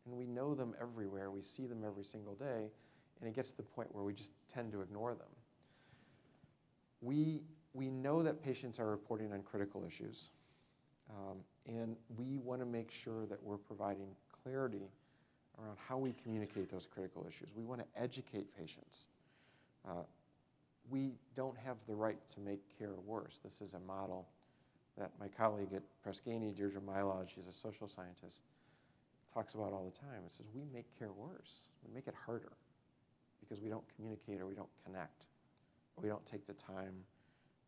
[SPEAKER 2] And we know them everywhere. We see them every single day. And it gets to the point where we just tend to ignore them. We know that patients are reporting on critical issues. And we want to make sure that we're providing clarity around how we communicate those critical issues. We want to educate patients. We don't have the right to make care worse. This is a model that my colleague at Prescaney, Deirdre Mylod, she's a social scientist, talks about all the time. It says we make care worse. We make it harder because we don't communicate or we don't connect, or we don't take the time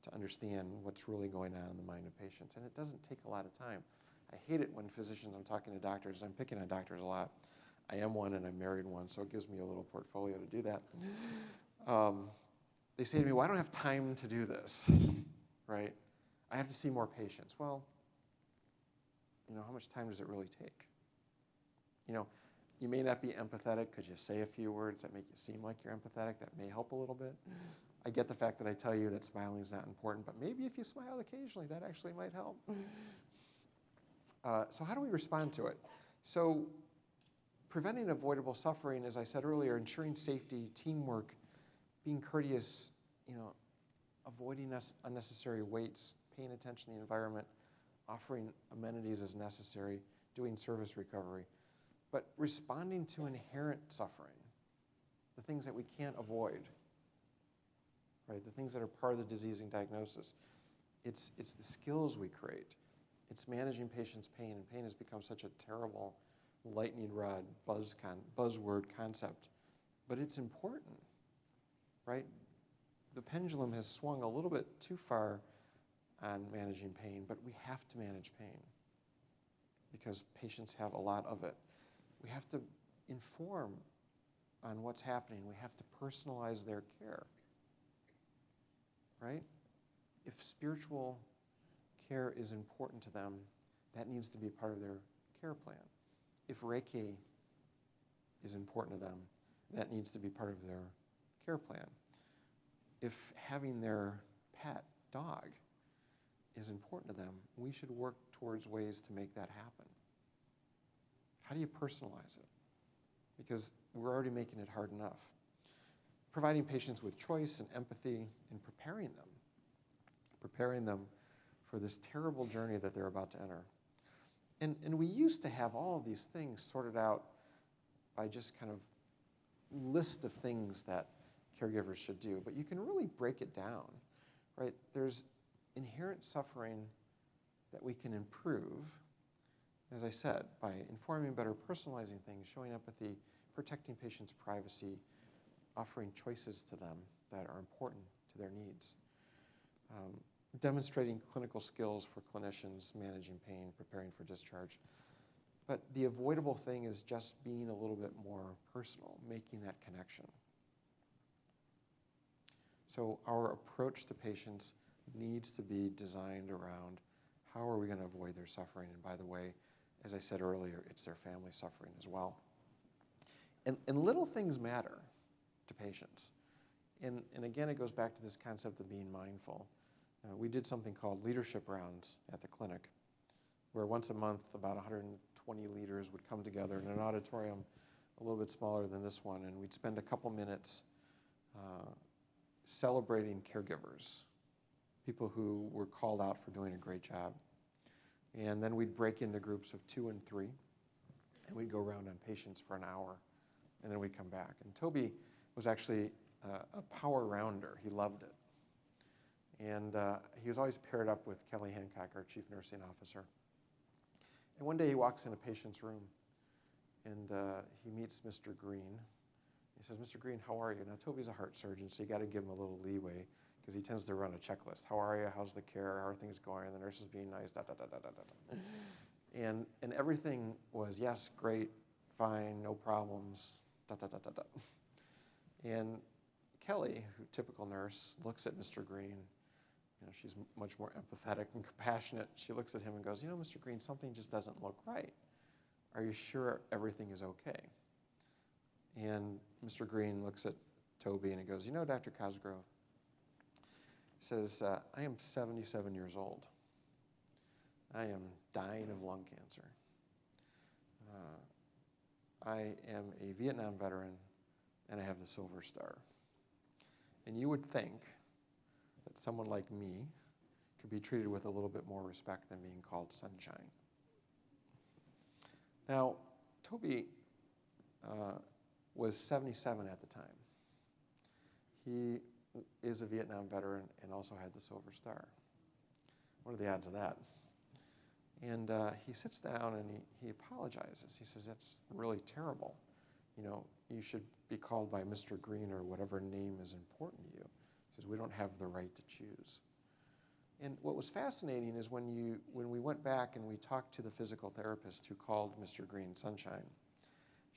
[SPEAKER 2] to understand what's really going on in the mind of patients. And it doesn't take a lot of time. I hate it when physicians, I'm talking to doctors, I'm picking on doctors a lot. I am one and I'm married one, so it gives me a little portfolio to do that. They say to me, well, I don't have time to do this, right? I have to see more patients. Well, how much time does it really take? You may not be empathetic. Could you say a few words that make you seem like you're empathetic? That may help a little bit. I get the fact that I tell you that smiling is not important, but maybe if you smile occasionally, that actually might help. So how do we respond to it? So preventing avoidable suffering, as I said earlier, ensuring safety, teamwork, being courteous, avoiding unnecessary waits, paying attention to the environment, offering amenities as necessary, doing service recovery, but responding to inherent suffering, the things that we can't avoid, right? The things that are part of the diseasing diagnosis. It's the skills we create. It's managing patients' pain, and pain has become such a terrible lightning rod buzzword concept, but it's important, right? The pendulum has swung a little bit too far on managing pain, but we have to manage pain because patients have a lot of it. We have to inform on what's happening. We have to personalize their care, right? If spiritual care is important to them, that needs to be part of their care plan. If Reiki is important to them, that needs to be part of their care plan. If having their pet dog is important to them, we should work towards ways to make that happen. How do you personalize it? Because we're already making it hard enough. Providing patients with choice and empathy and preparing them for this terrible journey that they're about to enter. And we used to have all of these things sorted out by just kind of list of things that caregivers should do, but you can really break it down, right? There's inherent suffering that we can improve, as I said, by informing better, personalizing things, showing empathy, protecting patients' privacy, offering choices to them that are important to their needs, demonstrating clinical skills for clinicians, managing pain, preparing for discharge. But the avoidable thing is just being a little bit more personal, making that connection. So our approach to patients needs to be designed around how are we going to avoid their suffering? And by the way, as I said earlier, it's their family suffering as well. And little things matter to patients. And again, it goes back to this concept of being mindful. We did something called leadership rounds at the clinic, where once a month about 120 leaders would come together in an auditorium a little bit smaller than this one, and we'd spend a couple minutes celebrating caregivers, people who were called out for doing a great job. And then we'd break into groups of 2 and 3, and we'd go around on patients for an hour, and then we'd come back. And Toby was actually a power rounder. He loved it. And he was always paired up with Kelly Hancock, our chief nursing officer. And one day he walks in a patient's room, and he meets Mr. Green. He says, Mr. Green, how are you? Now, Toby's a heart surgeon, so you got to give him a little leeway because he tends to run a checklist. How are you? How's the care? How are things going? The nurse is being nice, da, da, da, da, da, da. And everything was, yes, great, fine, no problems, da, da, da, da, da. And Kelly, typical nurse, looks at Mr. Green. She's much more empathetic and compassionate. She looks at him and goes, Mr. Green, something just doesn't look right. Are you sure everything is okay? And Mr. Green looks at Toby and he goes, Dr. Cosgrove, says, I am 77 years old. I am dying of lung cancer. I am a Vietnam veteran and I have the Silver Star. And you would think that someone like me could be treated with a little bit more respect than being called sunshine. Now, Toby was 77 at the time. He is a Vietnam veteran and also had the Silver Star. What are the odds of that? And he sits down and he apologizes. He says, that's really terrible. you should be called by Mr. Green or whatever name is important to you. He says, we don't have the right to choose. And what was fascinating is when we went back and we talked to the physical therapist who called Mr. Green Sunshine,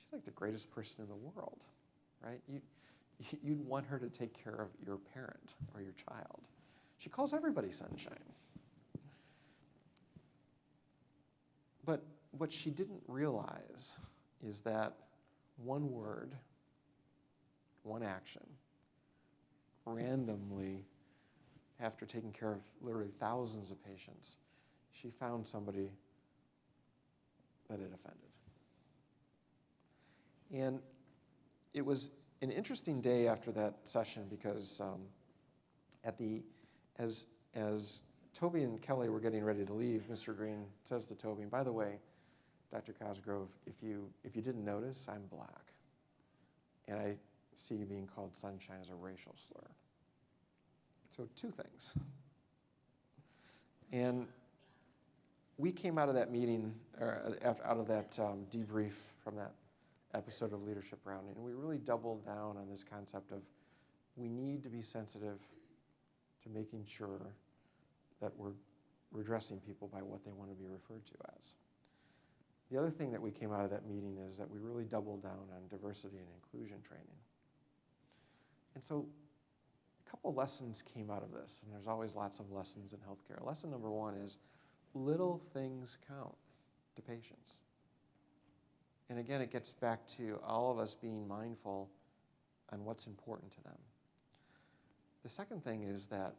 [SPEAKER 2] she's like the greatest person in the world, right? You'd want her to take care of your parent or your child. She calls everybody Sunshine. But what she didn't realize is that one word, one action, randomly, after taking care of literally thousands of patients, she found somebody that it offended. And it was an interesting day after that session because as Toby and Kelly were getting ready to leave, Mr. Green says to Toby, and by the way, Dr. Cosgrove, if you didn't notice, I'm black. And I see you being called Sunshine as a racial slur. So two things. And we came out of that meeting, or out of that debrief from that episode of Leadership Rounding, and we really doubled down on this concept of we need to be sensitive to making sure that we're addressing people by what they want to be referred to as. The other thing that we came out of that meeting is that we really doubled down on diversity and inclusion training. And so a couple lessons came out of this, and there's always lots of lessons in healthcare. Lesson number one is little things count to patients. And again, it gets back to all of us being mindful on what's important to them. The second thing is that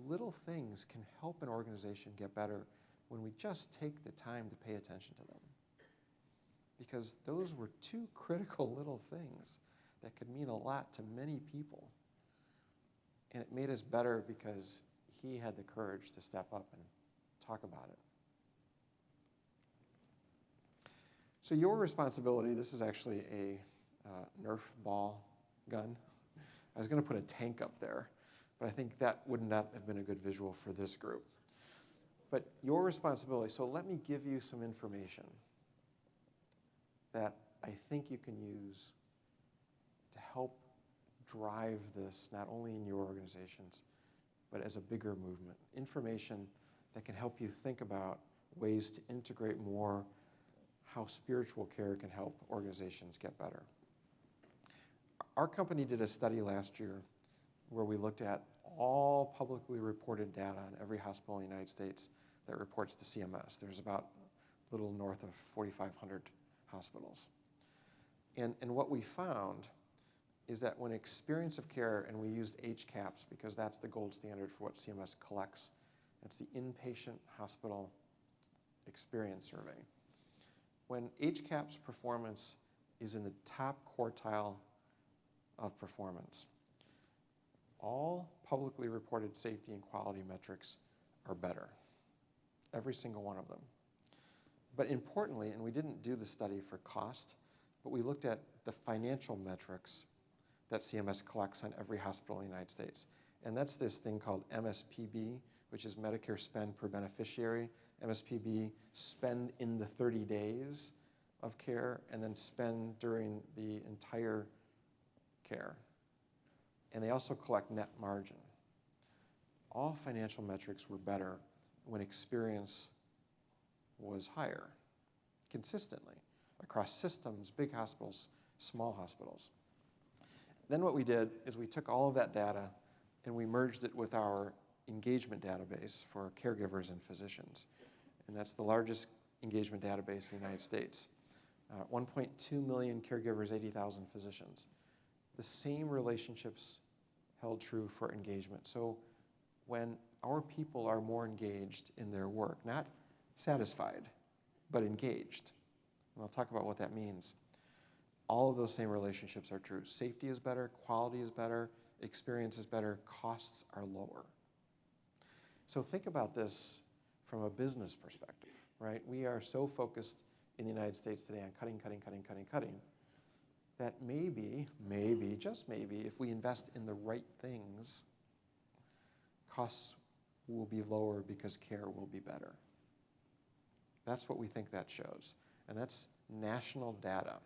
[SPEAKER 2] little things can help an organization get better when we just take the time to pay attention to them. Because those were two critical little things that could mean a lot to many people. And it made us better because he had the courage to step up and talk about it. So your responsibility, this is actually a Nerf ball gun. I was going to put a tank up there, but I think that would not have been a good visual for this group. But your responsibility, so let me give you some information that I think you can use to help drive this not only in your organizations, but as a bigger movement. Information that can help you think about ways to integrate more how spiritual care can help organizations get better. Our company did a study last year where we looked at all publicly reported data on every hospital in the United States that reports to CMS. There's about a little north of 4,500 hospitals. And what we found is that when experience of care, and we used HCAHPS because that's the gold standard for what CMS collects, that's the Inpatient Hospital Experience Survey. When HCAHPS performance is in the top quartile of performance, all publicly reported safety and quality metrics are better, every single one of them. But importantly, and we didn't do the study for cost, but we looked at the financial metrics that CMS collects on every hospital in the United States. And that's this thing called MSPB, which is Medicare spend per beneficiary. MSPB, spend in the 30 days of care, and then spend during the entire care. And they also collect net margin. All financial metrics were better when experience was higher, consistently, across systems, big hospitals, small hospitals. Then what we did is we took all of that data and we merged it with our engagement database for caregivers and physicians. And that's the largest engagement database in the United States. 1.2 million caregivers, 80,000 physicians. The same relationships held true for engagement. So when our people are more engaged in their work, not satisfied, but engaged, and I'll talk about what that means, all of those same relationships are true. Safety is better, quality is better, experience is better, costs are lower. So think about this from a business perspective, right? We are so focused in the United States today on cutting, that maybe, just maybe, if we invest in the right things, costs will be lower because care will be better. That's what we think that shows, and that's national data.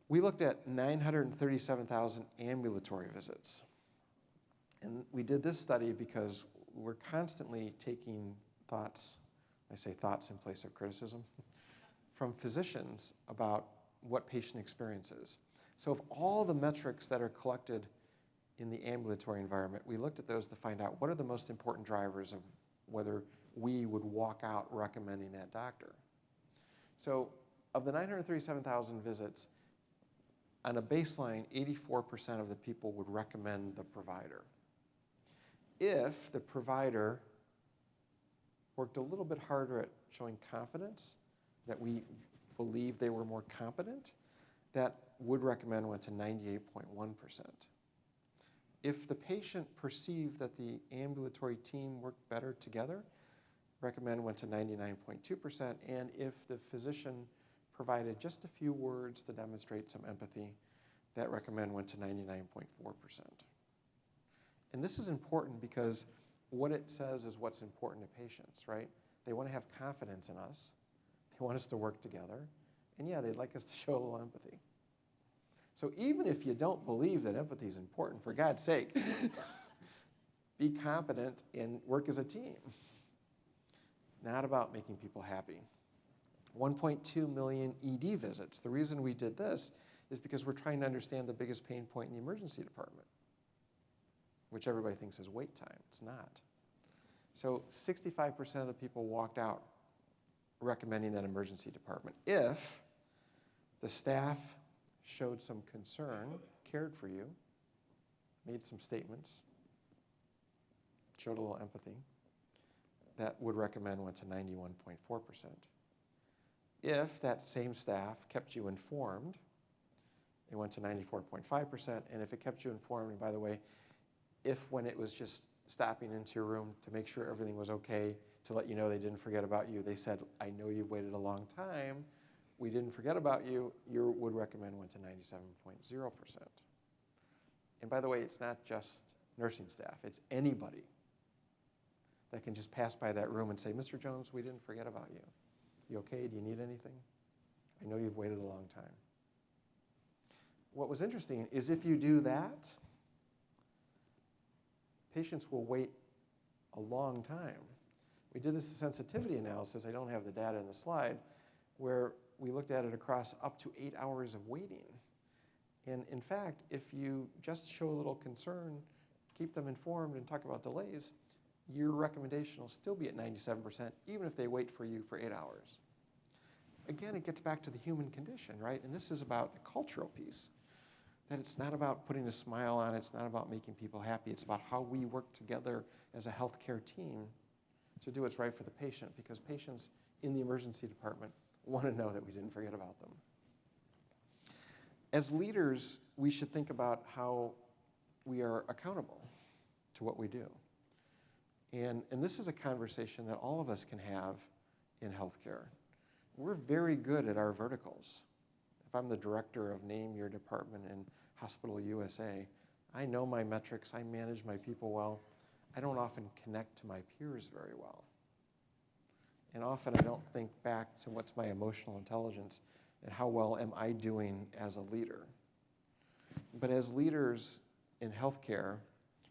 [SPEAKER 2] We looked at 937,000 ambulatory visits. And we did this study because we're constantly taking thoughts, I say thoughts in place of criticism, from physicians about what patient experience is. So of all the metrics that are collected in the ambulatory environment, we looked at those to find out what are the most important drivers of whether we would walk out recommending that doctor. So of the 937,000 visits, on a baseline, 84% of the people would recommend the provider. If the provider worked a little bit harder at showing confidence, that we believe they were more competent, that would recommend went to 98.1%. If the patient perceived that the ambulatory team worked better together, recommend went to 99.2%, and if the physician provided just a few words to demonstrate some empathy, that recommend went to 99.4%. And this is important because what it says is what's important to patients, right? They want to have confidence in us. They want us to work together. And yeah, they'd like us to show a little empathy. So even if you don't believe that empathy is important, for God's sake, be competent and work as a team. Not about making people happy. 1.2 million ED visits. The reason we did this is because we're trying to understand the biggest pain point in the emergency department, which everybody thinks is wait time. It's not. So 65% of the people walked out recommending that emergency department if the staff showed some concern, cared for you, made some statements, showed a little empathy, that would recommend went to 91.4%. If that same staff kept you informed, it went to 94.5%. And if it kept you informed, and by the way, if when it was just stopping into your room to make sure everything was okay, to let you know they didn't forget about you, they said, I know you've waited a long time, we didn't forget about you, your would recommend went to 97.0%. And by the way, it's not just nursing staff, it's anybody that can just pass by that room and say, Mr. Jones, we didn't forget about you. You okay? Do you need anything? I know you've waited a long time. What was interesting is if you do that, patients will wait a long time. We did this sensitivity analysis, I don't have the data in the slide, where we looked at it across up to 8 hours of waiting. And in fact, if you just show a little concern, keep them informed and talk about delays, your recommendation will still be at 97%, even if they wait for you for 8 hours. Again, it gets back to the human condition, right? And this is about the cultural piece, that it's not about putting a smile on it, it's not about making people happy, it's about how we work together as a healthcare team to do what's right for the patient, because patients in the emergency department want to know that we didn't forget about them. As leaders, we should think about how we are accountable to what we do. And this is a conversation that all of us can have in healthcare. We're very good at our verticals. If I'm the director of name your department in Hospital USA, I know my metrics, I manage my people well. I don't often connect to my peers very well. And often I don't think back to what's my emotional intelligence and how well am I doing as a leader. But as leaders in healthcare,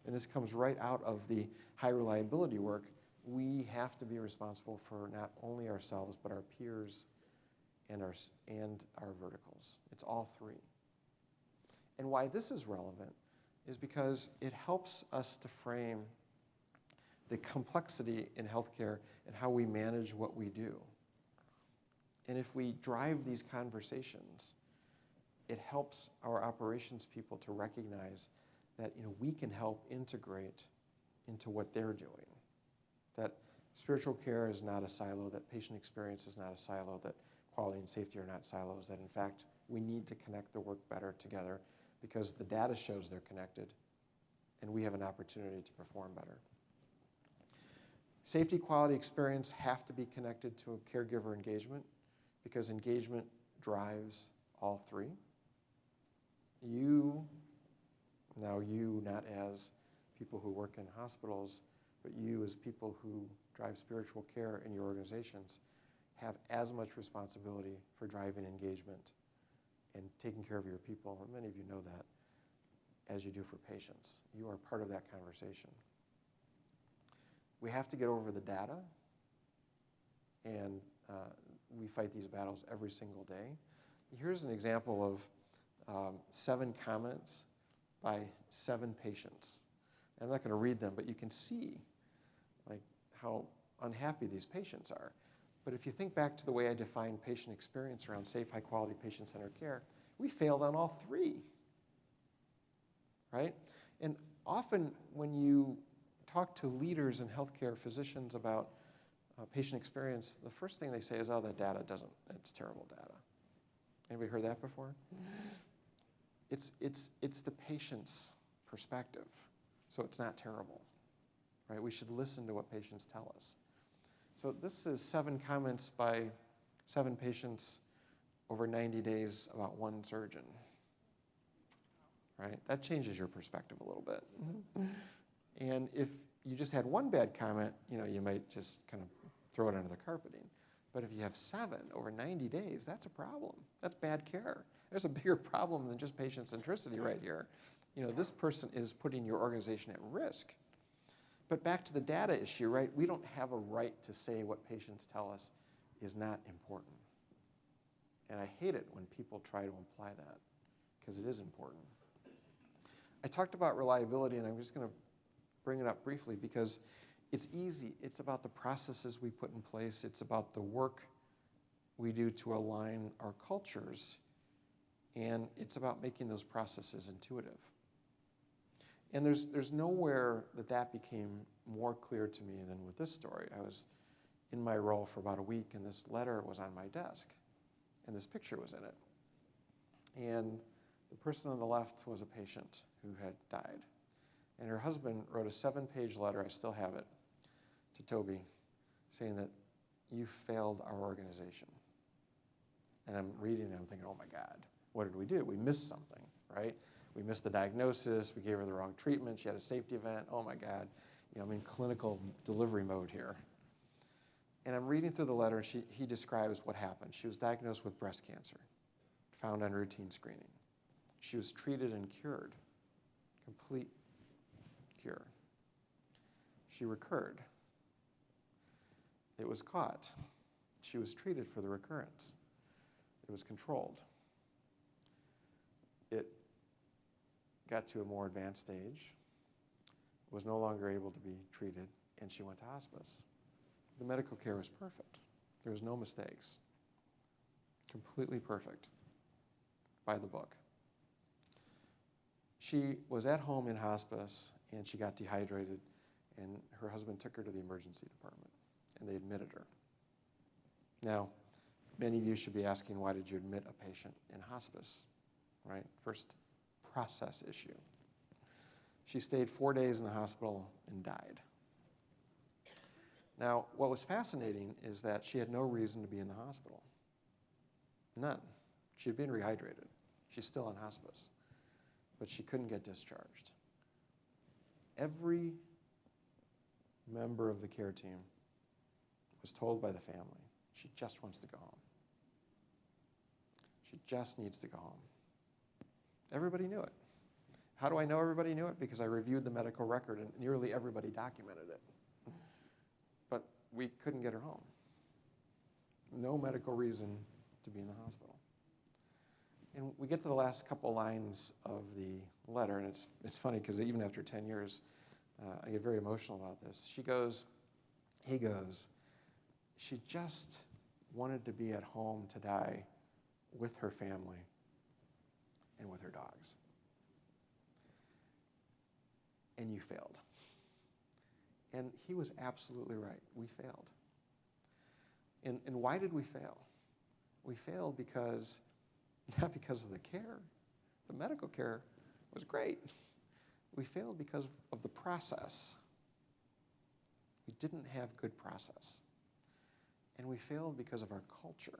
[SPEAKER 2] and this comes right out of the high reliability work, we have to be responsible for not only ourselves, but our peers and our verticals. It's all three. And why this is relevant is because it helps us to frame the complexity in healthcare and how we manage what we do. And if we drive these conversations, it helps our operations people to recognize that we can help integrate into what they're doing. That spiritual care is not a silo, that patient experience is not a silo, that quality and safety are not silos, that in fact we need to connect the work better together because the data shows they're connected and we have an opportunity to perform better. Safety, quality, experience have to be connected to a caregiver engagement because engagement drives all three. You, not as people who work in hospitals, but you as people who drive spiritual care in your organizations have as much responsibility for driving engagement and taking care of your people, and many of you know that, as you do for patients. You are part of that conversation. We have to get over the data, and we fight these battles every single day. Here's an example of 7 comments by 7 patients. I'm not going to read them, but you can see like how unhappy these patients are. But if you think back to the way I defined patient experience around safe, high-quality, patient-centered care, we failed on all 3, right? And often when you talk to leaders and healthcare physicians about patient experience, the first thing they say is, oh, that data it's terrible data. Anybody heard that before? It's the patient's perspective, so it's not terrible, right? We should listen to what patients tell us. So this is 7 comments by 7 patients over 90 days about 1 surgeon, right? That changes your perspective a little bit. And if you just had 1 bad comment, you might just kind of throw it under the carpeting. But if you have 7 over 90 days, that's a problem. That's bad care. There's a bigger problem than just patient centricity right here. This person is putting your organization at risk. But back to the data issue, right? We don't have a right to say what patients tell us is not important. And I hate it when people try to imply that, because it is important. I talked about reliability, and I'm just going to bring it up briefly because it's easy. It's about the processes we put in place. It's about the work we do to align our cultures. And it's about making those processes intuitive. And there's nowhere that became more clear to me than with this story. I was in my role for about a week, and this letter was on my desk, and this picture was in it. And the person on the left was a patient who had died. And her husband wrote a 7-page letter, I still have it, to Toby, saying that you failed our organization. And I'm reading it, and I'm thinking, oh my God, what did we do? We missed something, right? We missed the diagnosis, we gave her the wrong treatment, she had a safety event, oh my God. I'm in clinical delivery mode here. And I'm reading through the letter, and he describes what happened. She was diagnosed with breast cancer, found on routine screening. She was treated and cured, complete cure. She recurred. It was caught. She was treated for the recurrence. It was controlled. It got to a more advanced stage, was no longer able to be treated, and she went to hospice. The medical care was perfect. There was no mistakes. Completely perfect, by the book. She was at home in hospice, and she got dehydrated, and her husband took her to the emergency department, and they admitted her. Now, many of you should be asking, why did you admit a patient in hospice, right? First process issue. She stayed 4 days in the hospital and died. Now, what was fascinating is that she had no reason to be in the hospital. None. She had been rehydrated. She's still on hospice, but she couldn't get discharged. Every member of the care team was told by the family, she just wants to go home. She just needs to go home. Everybody knew it. How do I know everybody knew it? Because I reviewed the medical record, and nearly everybody documented it. But we couldn't get her home. No medical reason to be in the hospital. And we get to the last couple lines of the letter, and it's funny because even after 10 years, I get very emotional about this. He goes, she just wanted to be at home to die with her family and with her dogs. And you failed. And he was absolutely right. We failed. And why did we fail? We failed because, not because of the care. The medical care was great. We failed because of the process. We didn't have good process. And we failed because of our culture.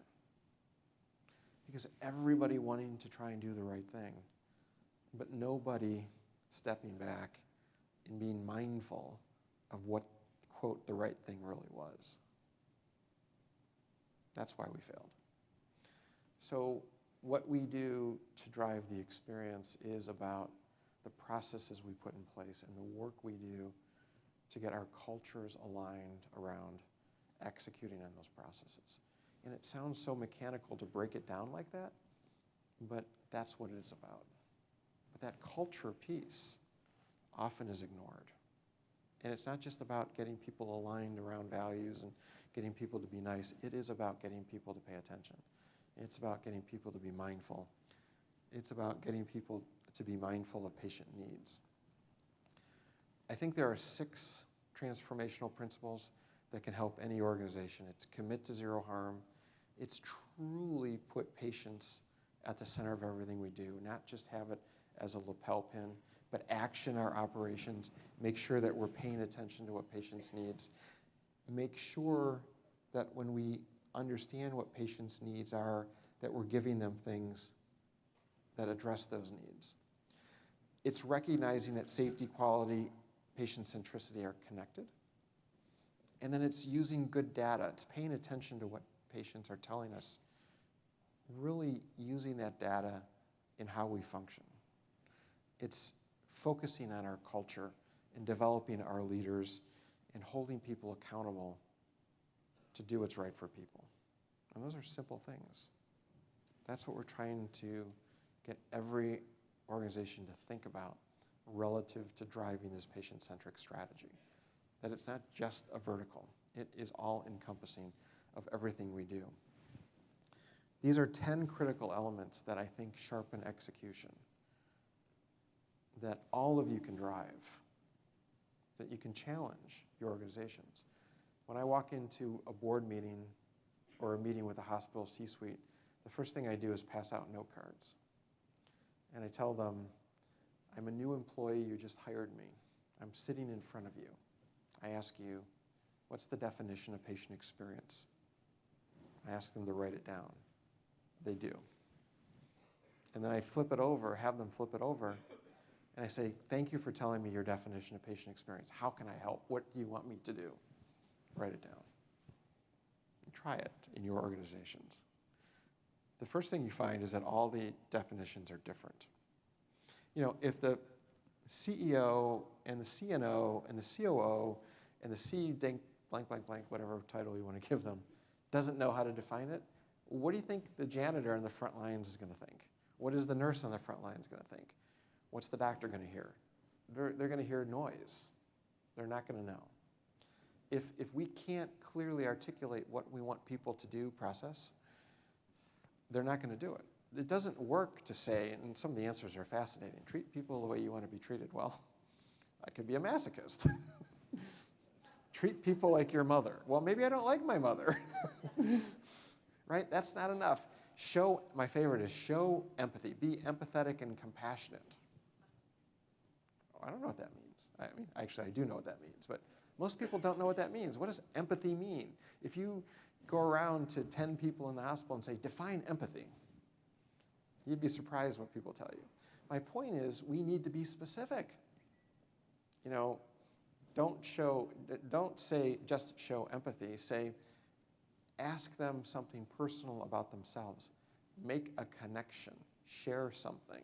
[SPEAKER 2] Because everybody wanting to try and do the right thing, but nobody stepping back and being mindful of what, quote, the right thing really was. That's why we failed. So what we do to drive the experience is about the processes we put in place and the work we do to get our cultures aligned around executing on those processes. And it sounds so mechanical to break it down like that, but that's what it is about. But that culture piece often is ignored. And it's not just about getting people aligned around values and getting people to be nice. It is about getting people to pay attention. It's about getting people to be mindful. It's about getting people to be mindful of patient needs. I think there are 6 transformational principles that can help any organization. It's commit to zero harm. It's truly put patients at the center of everything we do, not just have it as a lapel pin, but action our operations, make sure that we're paying attention to what patients' needs, make sure that when we understand what patients' needs are, that we're giving them things that address those needs. It's recognizing that safety, quality, patient centricity are connected. And then it's using good data. It's paying attention to what patients are telling us, really using that data in how we function. It's focusing on our culture and developing our leaders and holding people accountable to do what's right for people. And those are simple things. That's what we're trying to get every organization to think about relative to driving this patient-centric strategy. That it's not just a vertical. It is all-encompassing of everything we do. These are 10 critical elements that I think sharpen execution, that all of you can drive, that you can challenge your organizations. When I walk into a board meeting or a meeting with a hospital C-suite, the first thing I do is pass out note cards. And I tell them, I'm a new employee, you just hired me. I'm sitting in front of you. I ask you, what's the definition of patient experience? I ask them to write it down. They do. And then I flip it over, have them flip it over, and I say, thank you for telling me your definition of patient experience. How can I help? What do you want me to do? Write it down. And try it in your organizations. The first thing you find is that all the definitions are different. You know, if the CEO and the CNO and the COO and the C blank, blank, blank, whatever title you want to give them, doesn't know how to define it, what do you think the janitor on the front lines is going to think? What is the nurse on the front lines going to think? What's the doctor going to hear? They're going to hear noise. They're not going to know. If we can't clearly articulate what we want people to do, process, they're not going to do it. It doesn't work to say, and some of the answers are fascinating, treat people the way you want to be treated. Well, I could be a masochist. Treat people like your mother. Well, maybe I don't like my mother. Right? That's not enough. My favorite is show empathy. Be empathetic and compassionate. Oh, I don't know what that means. I mean, actually, I do know what that means, but most people don't know what that means. What does empathy mean? If you go around to 10 people in the hospital and say, define empathy, you'd be surprised what people tell you. My point is, we need to be specific. You know, don't say just show empathy. Say, ask them something personal about themselves. Make a connection. Share something.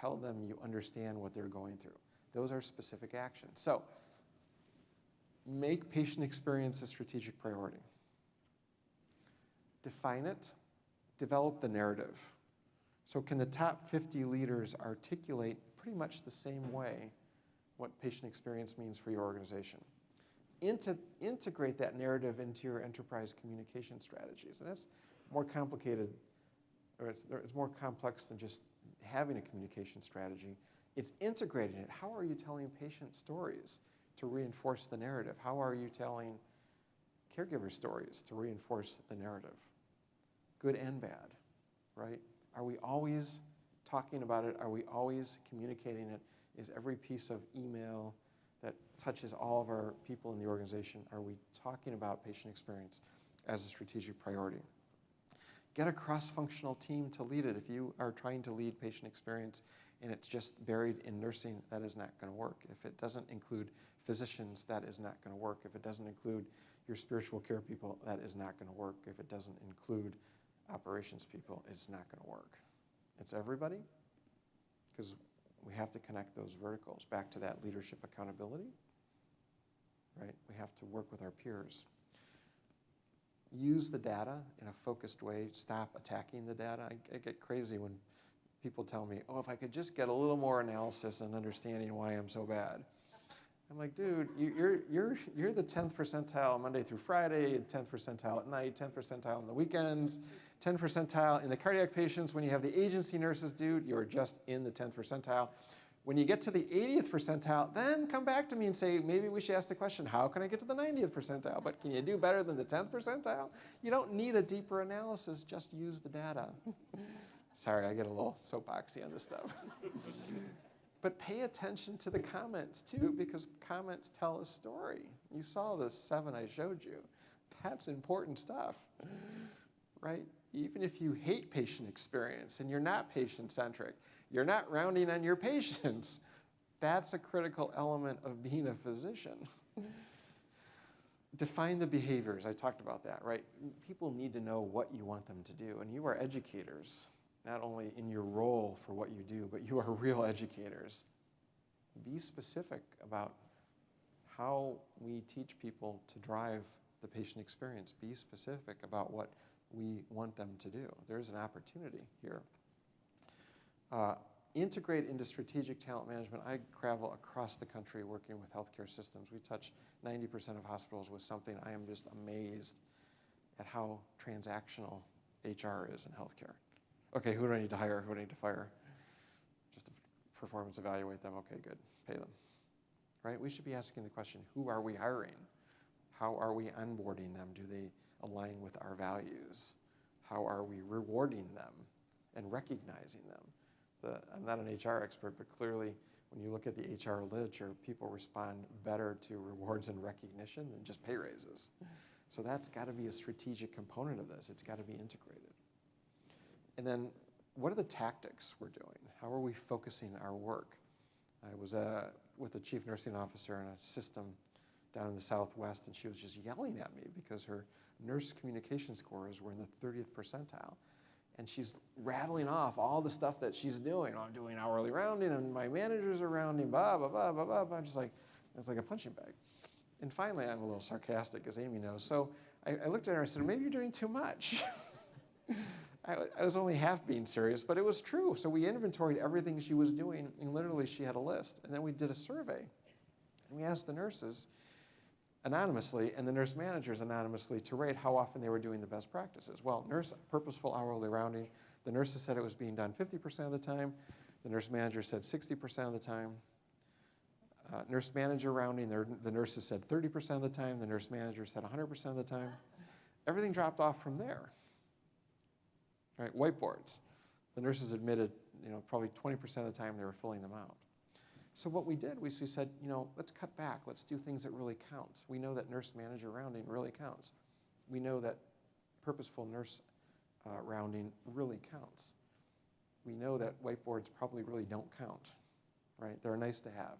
[SPEAKER 2] Tell them you understand what they're going through. Those are specific actions. So, make patient experience a strategic priority. Define it. Develop the narrative. So can the top 50 leaders articulate pretty much the same way what patient experience means for your organization? Integrate that narrative into your enterprise communication strategies. And that's more complicated, or it's more complex than just having a communication strategy. It's integrating it. How are you telling patient stories to reinforce the narrative? How are you telling caregiver stories to reinforce the narrative? Good and bad, right? Are we always talking about it? Are we always communicating it? Is every piece of email that touches all of our people in the organization, are we talking about patient experience as a strategic priority? Get a cross-functional team to lead it. If you are trying to lead patient experience and it's just buried in nursing, that is not going to work. If it doesn't include physicians, that is not going to work. If it doesn't include your spiritual care people, that is not going to work. If it doesn't include operations people, it's not going to work. It's everybody, because we have to connect those verticals back to that leadership accountability, right? We have to work with our peers. Use the data in a focused way. Stop attacking the data. I get crazy when people tell me, oh, if I could just get a little more analysis and understanding why I'm so bad. I'm like, dude, you're the 10th percentile Monday through Friday, 10th percentile at night, 10th percentile on the weekends, 10th percentile in the cardiac patients. When you have the agency nurses, dude, you're just in the 10th percentile. When you get to the 80th percentile, then come back to me and say, maybe we should ask the question, how can I get to the 90th percentile? But can you do better than the 10th percentile? You don't need a deeper analysis, just use the data. Sorry, I get a little soapboxy on this stuff. But pay attention to the comments too, because comments tell a story. You saw the 7 I showed you. That's important stuff, right? Even if you hate patient experience and you're not patient-centric, you're not rounding on your patients, that's a critical element of being a physician. Define the behaviors. I talked about that, right? People need to know what you want them to do, and you are educators, not only in your role for what you do, but you are real educators. Be specific about how we teach people to drive the patient experience. Be specific about what we want them to do. There's an opportunity here. Integrate into strategic talent management. I travel across the country working with healthcare systems. We touch 90% of hospitals with something. I am just amazed at how transactional HR is in healthcare. Okay, who do I need to hire? Who do I need to fire? Just to performance evaluate them. Okay, good. Pay them. Right? We should be asking the question, who are we hiring? How are we onboarding them? Do they align with our values? How are we rewarding them and recognizing them? I'm not an HR expert, but clearly when you look at the HR literature, people respond better to rewards and recognition than just pay raises. So that's got to be a strategic component of this. It's got to be integrated. And then what are the tactics we're doing? How are we focusing our work? I was with a chief nursing officer in a system down in the Southwest, and she was just yelling at me because her nurse communication scores were in the 30th percentile. And she's rattling off all the stuff that she's doing. Oh, I'm doing hourly rounding, and my managers are rounding, blah, blah, blah, blah, blah. I'm just like, it's like a punching bag. And finally, I'm a little sarcastic, as Amy knows. So I looked at her and I said, maybe you're doing too much. I was only half being serious, but it was true. So we inventoried everything she was doing, and literally she had a list. And then we did a survey. And we asked the nurses anonymously and the nurse managers anonymously to rate how often they were doing the best practices. Well, nurse purposeful hourly rounding, the nurses said it was being done 50% of the time. The nurse manager said 60% of the time. Nurse manager rounding, the nurses said 30% of the time. The nurse manager said 100% of the time. Everything dropped off from there. Right? Whiteboards. The nurses admitted, probably 20% of the time they were filling them out. So what we did was we said, let's cut back. Let's do things that really count. We know that nurse manager rounding really counts. We know that purposeful nurse rounding really counts. We know that whiteboards probably really don't count, right? They're nice to have.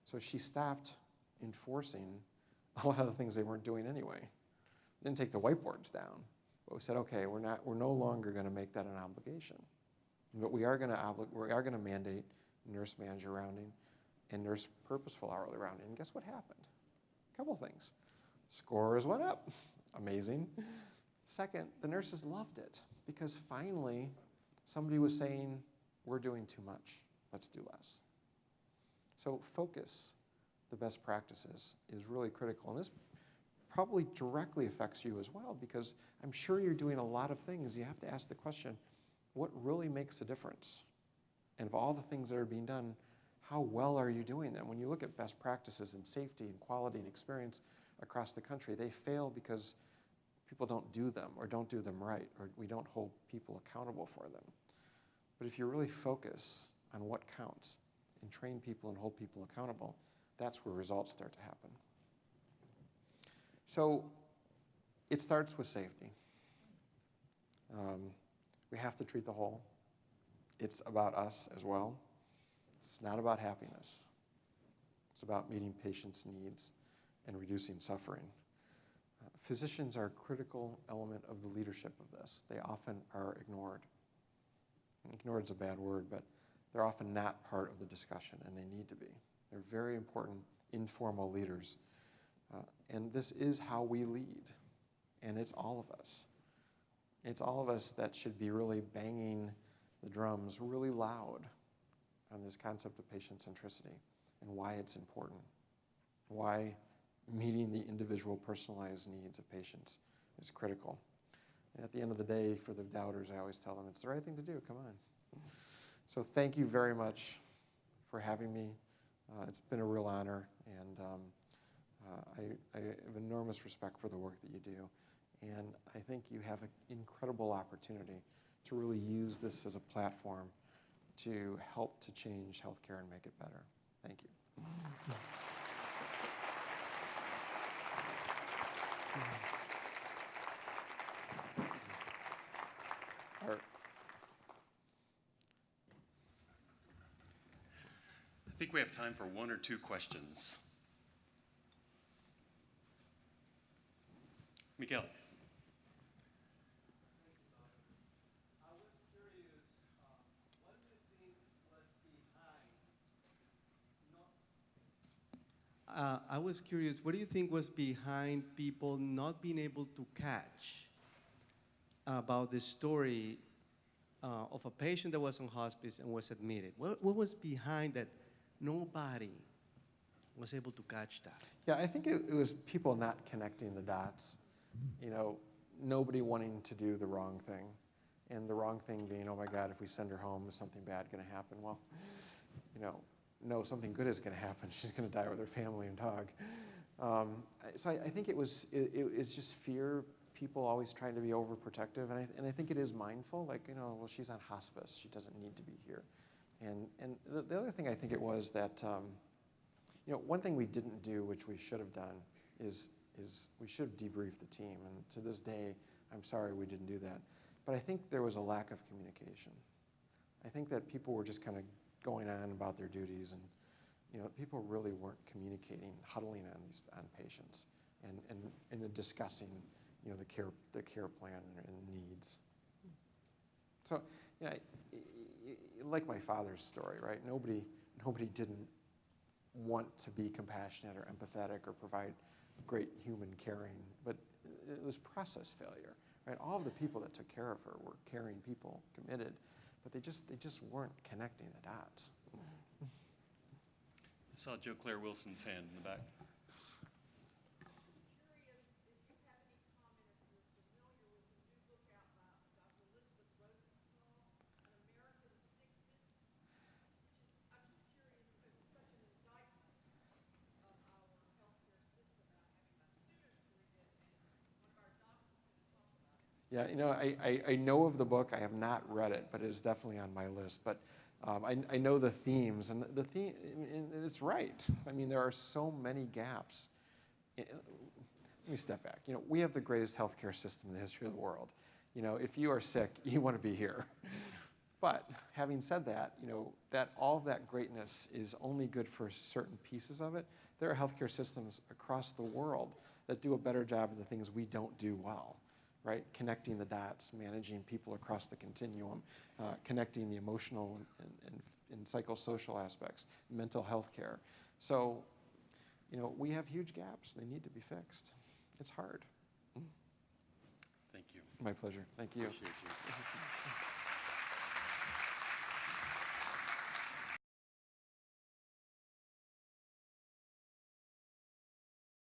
[SPEAKER 2] So she stopped enforcing a lot of the things they weren't doing anyway. Didn't take the whiteboards down, but we said, okay, we're no longer going to make that an obligation, but we are going to mandate nurse manager rounding and nurse purposeful hourly rounding. And guess what happened? A couple things. Scores went up. Amazing. Second, the nurses loved it because finally somebody was saying, we're doing too much. Let's do less. So focus the best practices is really critical. And this probably directly affects you as well because I'm sure you're doing a lot of things. You have to ask the question, what really makes a difference? And of all the things that are being done, how well are you doing them? When you look at best practices in safety and quality and experience across the country, they fail because people don't do them or don't do them right, or we don't hold people accountable for them. But if you really focus on what counts and train people and hold people accountable, that's where results start to happen. So it starts with safety. We have to treat the whole. It's about us as well. It's not about happiness. It's about meeting patients' needs and reducing suffering. physicians are a critical element of the leadership of this. They often are ignored. Ignored is a bad word, but they're often not part of the discussion, and they need to be. They're very important informal leaders. And this is how we lead, and it's all of us. It's all of us that should be really banging the drums really loud on this concept of patient centricity and why it's important, why meeting the individual personalized needs of patients is critical. And at the end of the day, for the doubters, I always tell them, it's the right thing to do, come on. So thank you very much for having me. It's been a real honor, and I have enormous respect for the work that you do. And I think you have an incredible opportunity to really use this as a platform to help to change healthcare and make it better. Thank you.
[SPEAKER 3] I think we have time for one or two questions. Miguel.
[SPEAKER 4] I was curious, what do you think was behind people not being able to catch about the story of a patient that was on hospice and was admitted? What was behind that? Nobody was able to catch that.
[SPEAKER 2] Yeah, I think it was people not connecting the dots. You know, nobody wanting to do the wrong thing. And the wrong thing being, oh my God, if we send her home, is something bad going to happen? Well, you know, no, something good is going to happen. She's going to die with her family and dog. So I think it's just fear, people always trying to be overprotective. And I think it is mindful, like, you know, well, she's on hospice. She doesn't need to be here. And the other thing I think it was that, you know, one thing we didn't do, which we should have done, is we should have debriefed the team. And to this day, I'm sorry we didn't do that. But I think there was a lack of communication. I think that people were just kind of going on about their duties, and you know, people really weren't communicating, huddling on patients, and discussing, you know, the care plan and needs. So, you know, like my father's story, right? Nobody didn't want to be compassionate or empathetic or provide great human caring, but it was process failure, right? All of the people that took care of her were caring people, committed, but they just weren't connecting the dots.
[SPEAKER 3] I saw Joe Claire Wilson's hand in the back.
[SPEAKER 2] Yeah, you know, I know of the book. I have not read it, but it is definitely on my list. But I know the themes, and the theme, and it's right. I mean, there are so many gaps. Let me step back. You know, we have the greatest healthcare system in the history of the world. You know, if you are sick, you want to be here. But having said that, you know, that all of that greatness is only good for certain pieces of it. There are healthcare systems across the world that do a better job of the things we don't do well. Right? Connecting the dots, managing people across the continuum, connecting the emotional and psychosocial aspects, mental health care. So, you know, we have huge gaps. They need to be fixed. It's hard.
[SPEAKER 3] Thank you.
[SPEAKER 2] My pleasure. Thank you.
[SPEAKER 3] Appreciate you.